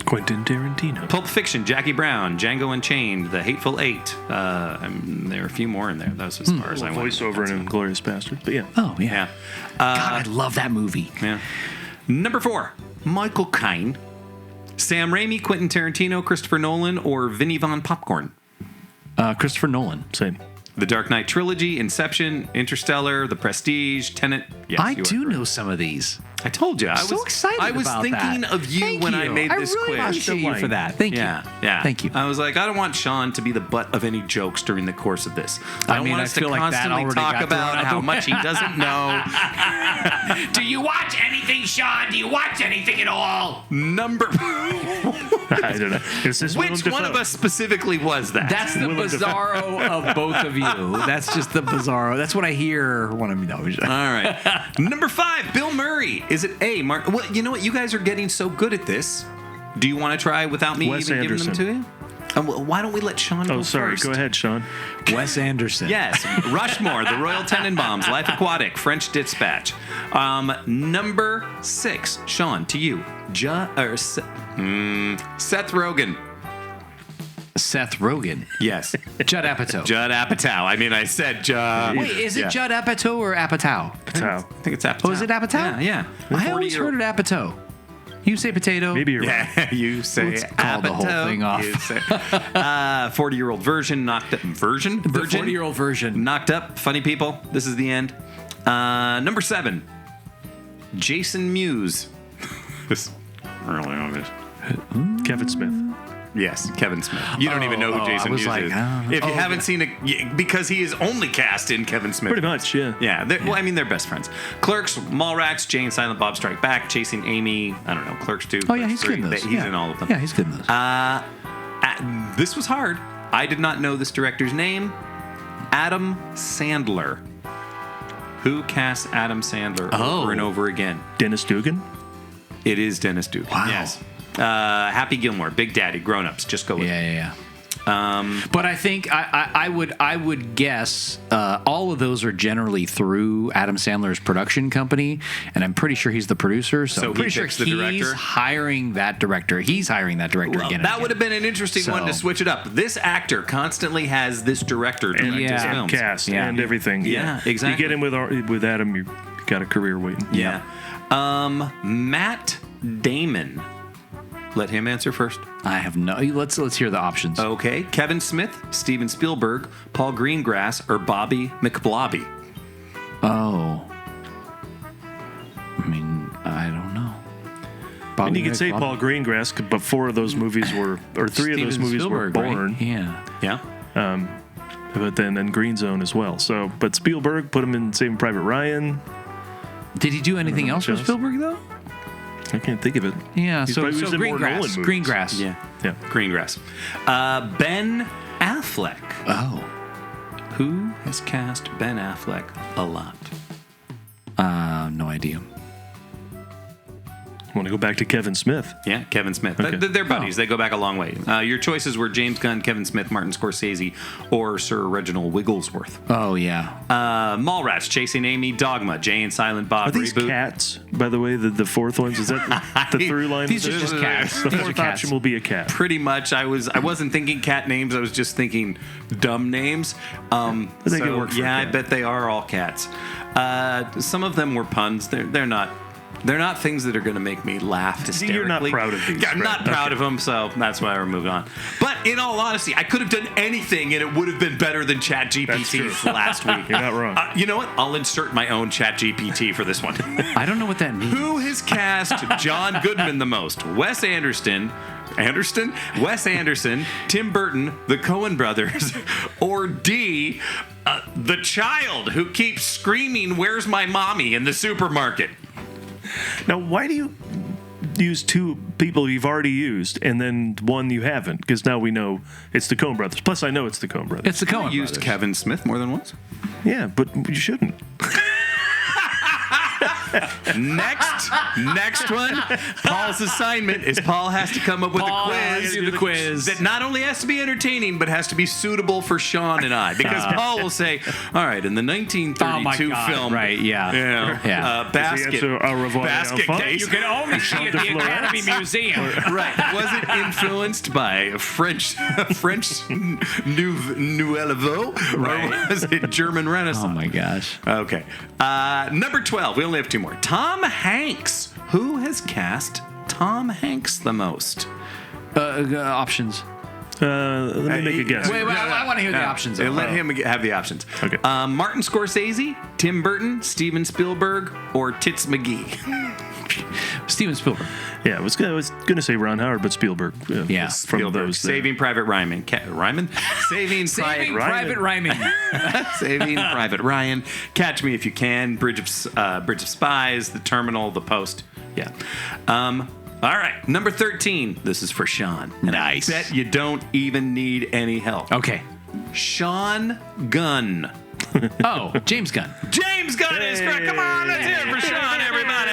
Quentin Tarantino. Pulp Fiction, Jackie Brown, Django Unchained, The Hateful Eight. There are a few more in there. That's as far as I went. Voiceover in Inglourious Basterds. But yeah. Oh, yeah. Yeah. God, I love that movie. Yeah. Number 4, Michael Caine. Sam Raimi, Quentin Tarantino, Christopher Nolan, or Vinnie Von Popcorn? Christopher Nolan. Same. The Dark Knight trilogy, Inception, Interstellar, The Prestige, Tenet. Yes, I you are do correct. know some of these. I told you. I was so excited I was about thinking that. of you Thank when you. I made this I really quiz. appreciate you for that. Thank you. Yeah. Thank you. I was like, I don't want Sean to be the butt of any jokes during the course of this. I don't mean, want I us feel to like that constantly already talk got thrown about out how the much he doesn't know. Do you watch anything, Sean? Do you watch anything at all? Number. I don't know. Is this Which one of us specifically was that? That's the bizarro of both of you. That's just the bizarro. That's what I hear when I'm. No, All right. Number 5, Bill Murray. Is it A, Mark? Well, you know what? You guys are getting so good at this. Do you want to try without me Wes even giving them to you? Why don't we let Sean go Oh, sorry. first? Go ahead, Sean. Wes Anderson. Yes. Rushmore, The Royal Tenenbaums, Life Aquatic, French Dispatch. Number 6, Sean, to you. Seth Rogen. Seth Rogen. Yes. Judd Apatow. Judd Apatow. I mean, I said Judd. Wait, is it Yeah. Judd Apatow or Apatow? Tau. I think it's Apatow. Oh, is it Apatow? Yeah. I always heard it Apatow. You say potato. Maybe you're right. Yeah, you say Let's call the whole Apatow. thing off. You say 40-year-old version knocked up. The Virgin? 40-year-old version. Knocked up. Funny people. This is the end. Number 7, Jason Mewes. This really obvious. Kevin Smith. Yes, Kevin Smith. You don't even know who Jason I was Mewes like, is. oh, If you oh, haven't yeah. seen it, because he is only cast in Kevin Smith. Pretty much, yeah. Yeah, well, I mean, they're best friends. Clerks, Mallrats, Jay and Silent Bob Strike Back, Chasing Amy. I don't know, Clerks 2. Oh, yeah, Clerks he's good in 3. those. He's yeah. in all of them. Yeah, he's good in those. This was hard. I did not know this director's name. Adam Sandler. Who cast Adam Sandler over and over again? Dennis Dugan. It is Dennis Dugan. Wow. Yes. Happy Gilmore, Big Daddy, Grown Ups. Just go with it. Yeah. But I think I would guess all of those are generally through Adam Sandler's production company, and I'm pretty sure he's the producer. So So I'm he pretty sure picks the he's director? hiring that director. He's hiring that director Well, again. and that again. would have been an interesting one to So- switch it up. This actor constantly has this director direct his Yeah. films. Cast Yeah. and everything. Yeah, exactly. You get in with Adam, you got a career waiting. Yeah. Matt Damon. Let him answer first. I have no. Let's hear the options. Okay. Kevin Smith, Steven Spielberg, Paul Greengrass, or Bobby McBlobby? Oh. I mean, I don't know. And you could say Paul Greengrass, but 4 of those movies were, or 3 of those movies were born. Right? Yeah. Yeah. But then Green Zone as well. So, but Spielberg put him in Saving Private Ryan. Did he do anything else with Just- Spielberg though? I can't think of it. Yeah. He's So probably used in more Nolan Greengrass. movies. Greengrass. Yeah. Yeah. Greengrass. Ben Affleck. Oh. Who has cast Ben Affleck a lot? No idea. I want to go back to Kevin Smith. Yeah, Kevin Smith. Okay. They're buddies. They go back a long way. Your choices were James Gunn, Kevin Smith, Martin Scorsese, or Sir Reginald Wigglesworth. Oh yeah. Mallrats, Chasing Amy, Dogma, Jay and Silent Bob Are these reboot. cats, by the way? The 4th ones? Is that the through line? These of are this? just cats. The These are 4th cats. option will be a cat. Pretty much. I wasn't thinking cat names. I was just thinking dumb names. They could work for a I cat. bet they are all cats. Some of them were puns. They're not. They're not things that are going to make me laugh hysterically. You're not proud of these, Yeah, I'm right? not proud of them, so that's why we're moving on. But in all honesty, I could have done anything, and it would have been better than ChatGPT's last week. You're not wrong. You know what? I'll insert my own ChatGPT for this one. I don't know what that means. Who has cast John Goodman the most? Wes Anderson, Tim Burton, the Coen brothers, or D, the child who keeps screaming, "Where's my mommy?" in the supermarket? Now, why do you use 2 people you've already used and then one you haven't? Because now we know it's the Coen brothers. Plus, I know it's the Coen brothers. It's the Coen I used brothers. Kevin Smith more than once. Yeah, but you shouldn't. Next one. Paul's assignment is Paul has to come up with Paul a has quiz. to do the quiz. That not only has to be entertaining, but has to be suitable for Sean and I. Because Paul will say, all right, in the 1932 Oh my God, film. right, yeah. Yeah. Does he answer Au revoir, basket enfant? case. You can only see it at the Academy Museum. Right. Was it influenced by French Nouvelle Nouveau? Right. Or was it German Renaissance? Oh my gosh. Okay. Number 12. We only have 2 more. Tom Hanks. Who has cast Tom Hanks the most? Options. Let me make a guess. Wait, I want to hear the options. Let him have the options. Okay. Martin Scorsese, Tim Burton, Steven Spielberg, or Tits McGee? Steven Spielberg. Yeah, I was gonna say Ron Howard, but Spielberg. Yeah. From Spielberg. those there. Saving Private Ryan. Saving Private Ryan. Saving Private Ryan. Catch Me If You Can. Bridge of Spies. The Terminal. The Post. Yeah. All right. Number 13. This is for Sean. And Nice. I bet you don't even need any help. Okay. Sean Gunn. Oh, James Gunn. James Gunn is correct. Come on, let's hear it for Sean, everybody.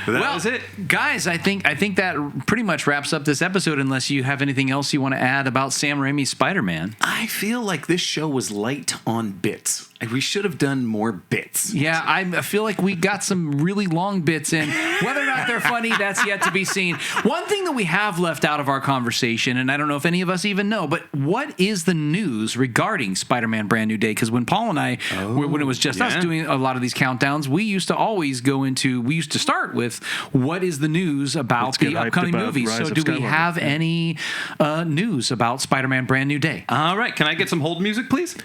That was it. Guys, I think that pretty much wraps up this episode unless you have anything else you want to add about Sam Raimi's Spider-Man. I feel like this show was light on bits. We should have done more bits. Yeah, I feel like we got some really long bits in. Whether or not they're funny, that's yet to be seen. One thing that we have left out of our conversation, and I don't know if any of us even know, but what is the news regarding Spider-Man Brand New Day? Because when Paul and I, when it was just us doing a lot of these countdowns, we used to start with what is the news about the upcoming movies. So do we have any news about Spider-Man Brand New Day? All right, can I get some hold music, please?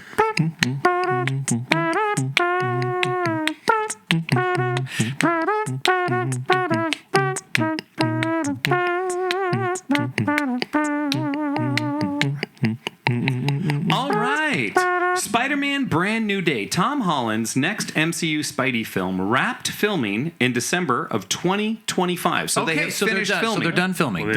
All right. Spider-Man Brand New Day. Tom Holland's next MCU Spidey film wrapped filming in December of 2025. So they have finished filming. So they're done filming.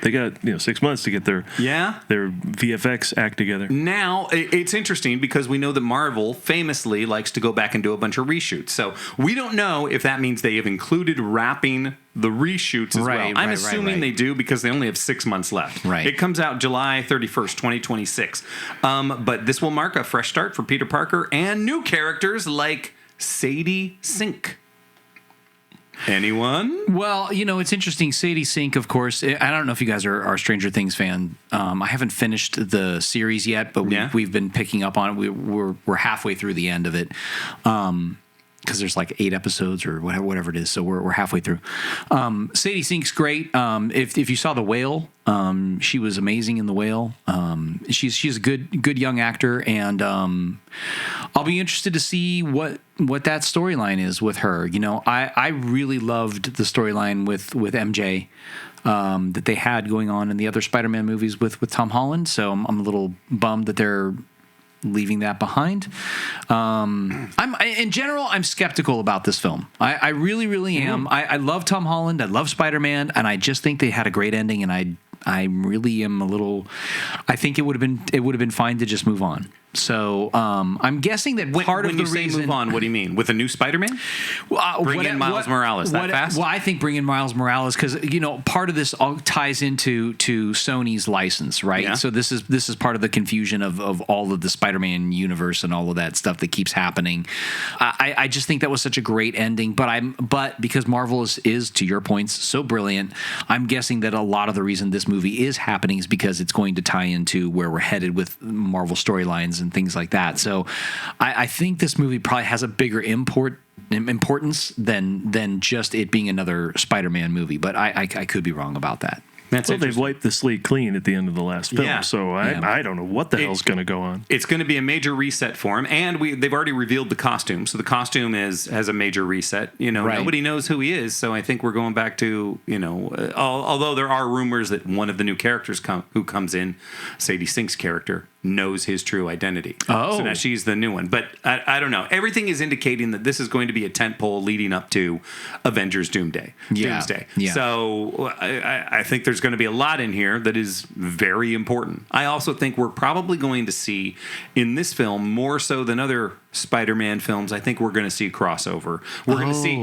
They got 6 months to get their VFX act together. Now, it's interesting because we know that Marvel famously likes to go back and do a bunch of reshoots. So we don't know if that means they have included wrapping the reshoots as well. I'm assuming they do because they only have 6 months left. Right. It comes out July 31st, 2026. But this will mark a fresh start for Peter Parker and new characters like Sadie Sink. Anyone? Well, it's interesting. Sadie Sink, of course. I don't know if you guys are Stranger Things fan. I haven't finished the series yet, but we've been picking up on it. We're halfway through the end of it. Because there's like 8 episodes or whatever it is, so we're halfway through. Sadie Sink's great. If you saw The Whale, she was amazing in The Whale. She's a good young actor, and I'll be interested to see what that storyline is with her. I really loved the storyline with MJ that they had going on in the other Spider-Man movies with Tom Holland. So I'm a little bummed that they're leaving that behind. In general, I'm skeptical about this film. I really, really am. I love Tom Holland. I love Spider-Man, and I just think they had a great ending. And I really am a little. I think it would have been fine to just move on. So I'm guessing that part of the reason. When you say move on, what do you mean? With a new Spider-Man? Bring in Miles Morales that fast? Well, I think bring in Miles Morales because part of this all ties into Sony's license, right? Yeah. So this is part of the confusion of all of the Spider-Man universe and all of that stuff that keeps happening. I just think that was such a great ending, but because Marvel is to your points so brilliant, I'm guessing that a lot of the reason this movie is happening is because it's going to tie into where we're headed with Marvel storylines and things like that. So I think this movie probably has a bigger importance than just it being another Spider-Man movie. But I could be wrong about that. They've wiped the slate clean at the end of the last film, so I don't know what the hell's going to go on. It's going to be a major reset for him, and they've already revealed the costume. So the costume has a major reset. Nobody knows who he is, so I think we're going back to although there are rumors that one of the new characters who comes in, Sadie Sink's character, knows his true identity. Oh. So now she's the new one. But I don't know. Everything is indicating that this is going to be a tentpole leading up to Avengers Doomsday. Yeah. So I think there's going to be a lot in here that is very important. I also think we're probably going to see in this film, more so than other Spider-Man films, I think we're going to see crossover. We're going to see...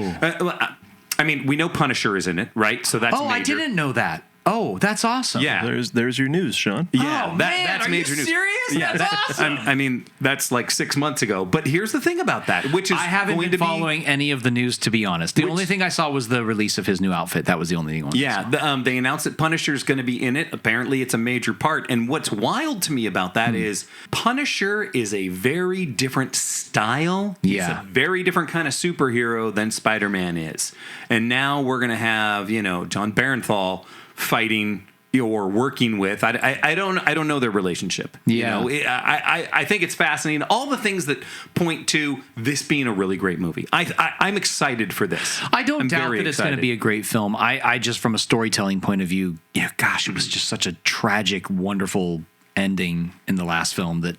we know Punisher is in it, right? So that's major. I didn't know that. Oh, that's awesome. Yeah. There's your news, Sean. Yeah, Oh, man, that's are major you news. serious? Yeah, That's awesome. I mean, that's like 6 months ago. But here's the thing about that, which is I haven't going been to following any of the news, to be honest. The only thing I saw was the release of his new outfit. That was the only thing I saw. They announced that Punisher's going to be in it. Apparently, it's a major part. And what's wild to me about that is Punisher is a very different style. Yeah. It's a very different kind of superhero than Spider-Man is. And now we're going to have, John Barenthal fighting or working with. I don't know their relationship. Yeah. I think it's fascinating. All the things that point to this being a really great movie. I'm excited for this. I don't I'm doubt very that it's going to excited. be a great film. I just, from a storytelling point of view, gosh, it was just such a tragic, wonderful ending in the last film that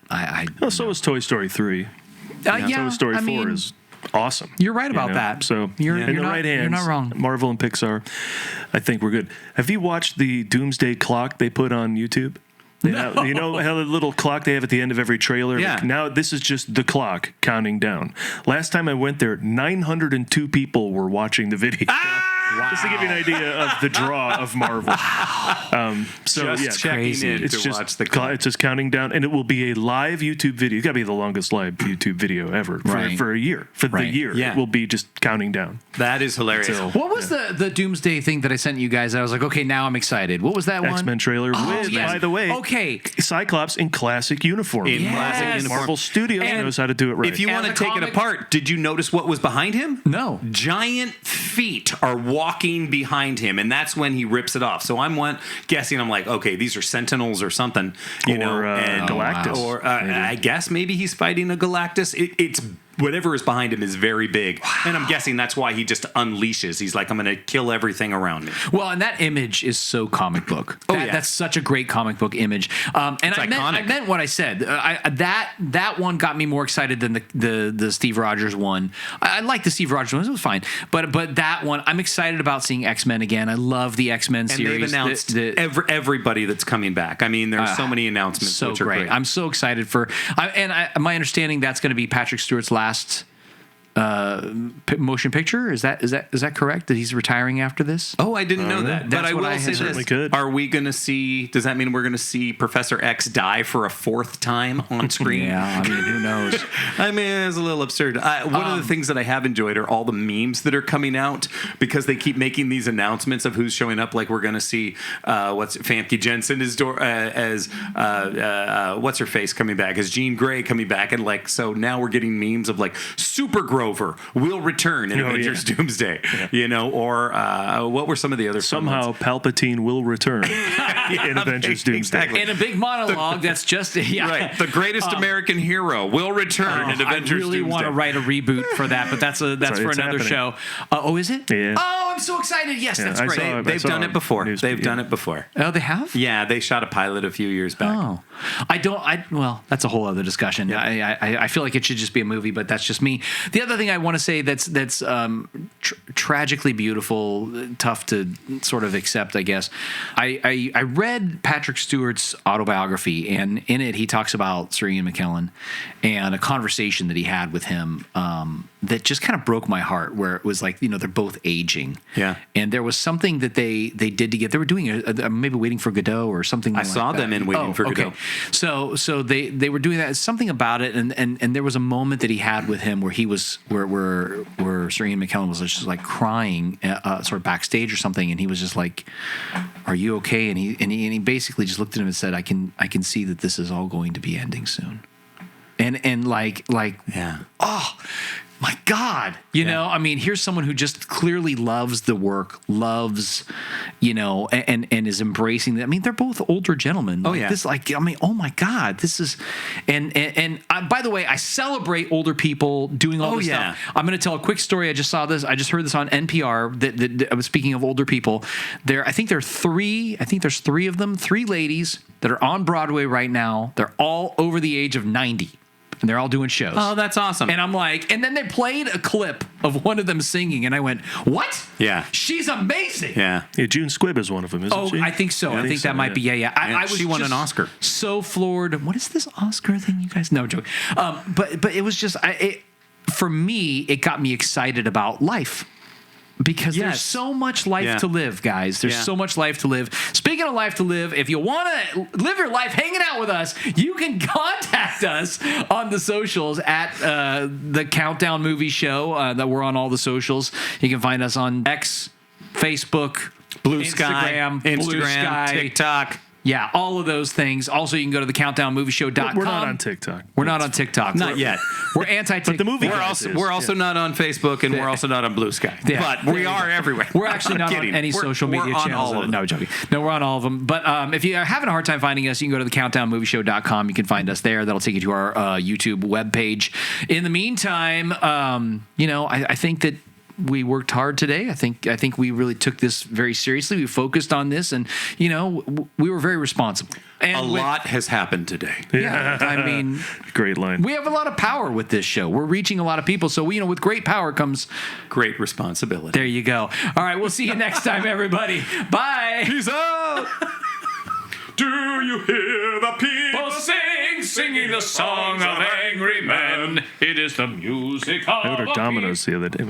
Well, so was Toy Story 3. Toy Story 4 is awesome. You're right about that. So You're in the not- right hands, you're not wrong. Marvel and Pixar, I think we're good. Have you watched the Doomsday Clock they put on YouTube? No. You know how the little clock they have at the end of every trailer? Yeah. Now this is just the clock counting down. Last time I went there, 902 people were watching the video. Just to give you an idea of the draw of Marvel. Just checking crazy. in It's to just watch the clock. it's just counting down, and it will be a live YouTube video. It's got to be the longest live YouTube video ever Right. for a year. For the Right. year, Yeah. it will be just counting down. That is hilarious. So- What was the Doomsday thing that I sent you guys? I was like, okay, now I'm excited. What was that one? X-Men trailer with, yes. by the way, Okay. Cyclops in classic uniform. In Yes. classic uniform. Marvel Studios And knows how to do it right. If you As want to a take it comic- apart, did you notice what was behind him? No. Giant feet are walking behind him, and that's when he rips it off. So I'm guessing, I'm like, okay, these are Sentinels or something, Or, and Galactus, Or maybe. I guess maybe he's fighting a Galactus. It's whatever is behind him is very big, and I'm guessing that's why he just unleashes. He's like, I'm going to kill everything around me. Well, and that image is so comic book. Oh, yeah. That's such a great comic book image. And It's I iconic. meant what I said. That one got me more excited than the Steve Rogers one. I like the Steve Rogers one; it was fine. But that one, I'm excited about seeing X-Men again. I love the X-Men And series. they've announced everybody that's coming back. I mean, there's so many announcements. so which are great. I'm so excited for. My understanding that's going to be Patrick Stewart's last motion picture. Is that correct? That he's retiring after this? Oh, I didn't know that. But That's I what will I say had certainly this. could. Are we going to see, does that mean we're going to see Professor X die for a fourth time on screen? Yeah, I mean, who knows? I mean, it's a little absurd. One of the things that I have enjoyed are all the memes that are coming out because they keep making these announcements of who's showing up. Like we're going to see Famke Jensen as what's her face coming back, as Jean Grey coming back, and so now we're getting memes of Super Grover will return in Avengers Doomsday, or what were some of the other fun Somehow ones? Palpatine will return in Avengers Doomsday. Exactly. In a big monologue, that's just Right, the greatest American hero will return in Avengers I really Doomsday. want to write a reboot for that, but that's Sorry, for it's another happening. show. Oh, is it? Yeah. Oh, I'm so excited! Yes, that's I great. saw it. They've done it before. They've done it before. Oh, they have? Yeah, they shot a pilot a few years back. Oh, well, that's a whole other discussion. I feel like it should just be a movie, but that's just me. The other thing I want to say that's tragically beautiful, tough to sort of accept, I guess. I read Patrick Stewart's autobiography, and in it he talks about Sir Ian McKellen and a conversation that he had with him that just kind of broke my heart, where it was like, they're both aging. Yeah. And there was something that they did together. They were doing maybe Waiting for Godot or something I like saw that. them in Waiting for Godot. So they were doing that. Something about it, and there was a moment that he had with him where he was where Sir Ian McKellen was just like crying, sort of backstage or something, and he was just like, "Are you okay?" And he basically just looked at him and said, "I can see that this is all going to be ending soon." And like Yeah. oh my God, I mean, here's someone who just clearly loves the work, loves, and is embracing that. I mean, they're both older gentlemen. Oh, yeah. Oh my God, this is, and by the way, I celebrate older people doing all this yeah. stuff. I'm going to tell a quick story. I just heard this on NPR that I was speaking of older people. I think there's three of them, three ladies that are on Broadway right now. They're all over the age of 90. And they're all doing shows. Oh, that's awesome. And I'm like, and then they played a clip of one of them singing, and I went, "What? Yeah. She's amazing." Yeah. Yeah, June Squibb is one of them, isn't she? I think so. Yeah, I think that so, might be. Yeah. I was she won an just Oscar. So floored. What is this Oscar thing, you guys? No joke. But it was just for me, it got me excited about life. Because there's so much life to live, guys. There's so much life to live. Speaking of life to live, if you want to live your life hanging out with us, you can contact us on the socials at the Countdown Movie Show. That we're on all the socials. You can find us on X, Facebook, Blue Sky, Instagram, TikTok. Yeah, all of those things. Also, you can go to thecountdownmovieshow.com. We're not on TikTok. We're not on TikTok. Not yet. We're anti-TikTok. But the movie We're also not on Facebook, and we're also not on Blue Sky. Yeah. But we are everywhere. We're actually not on any social media on channels. all of them. No, joking. No, we're on all of them. But if you're having a hard time finding us, you can go to thecountdownmovieshow.com. You can find us there. That'll take you to our YouTube webpage. In the meantime, I think that we worked hard today. I think we really took this very seriously. We focused on this, and we were very responsible. And a lot has happened today. Yeah, I mean, great line. We have a lot of power with this show. We're reaching a lot of people, so with great power comes great responsibility. There you go. All right, we'll see you next time, everybody. Bye. Peace out. Do you hear the people singing the song of angry men? It is the music of I ordered Domino's the other day.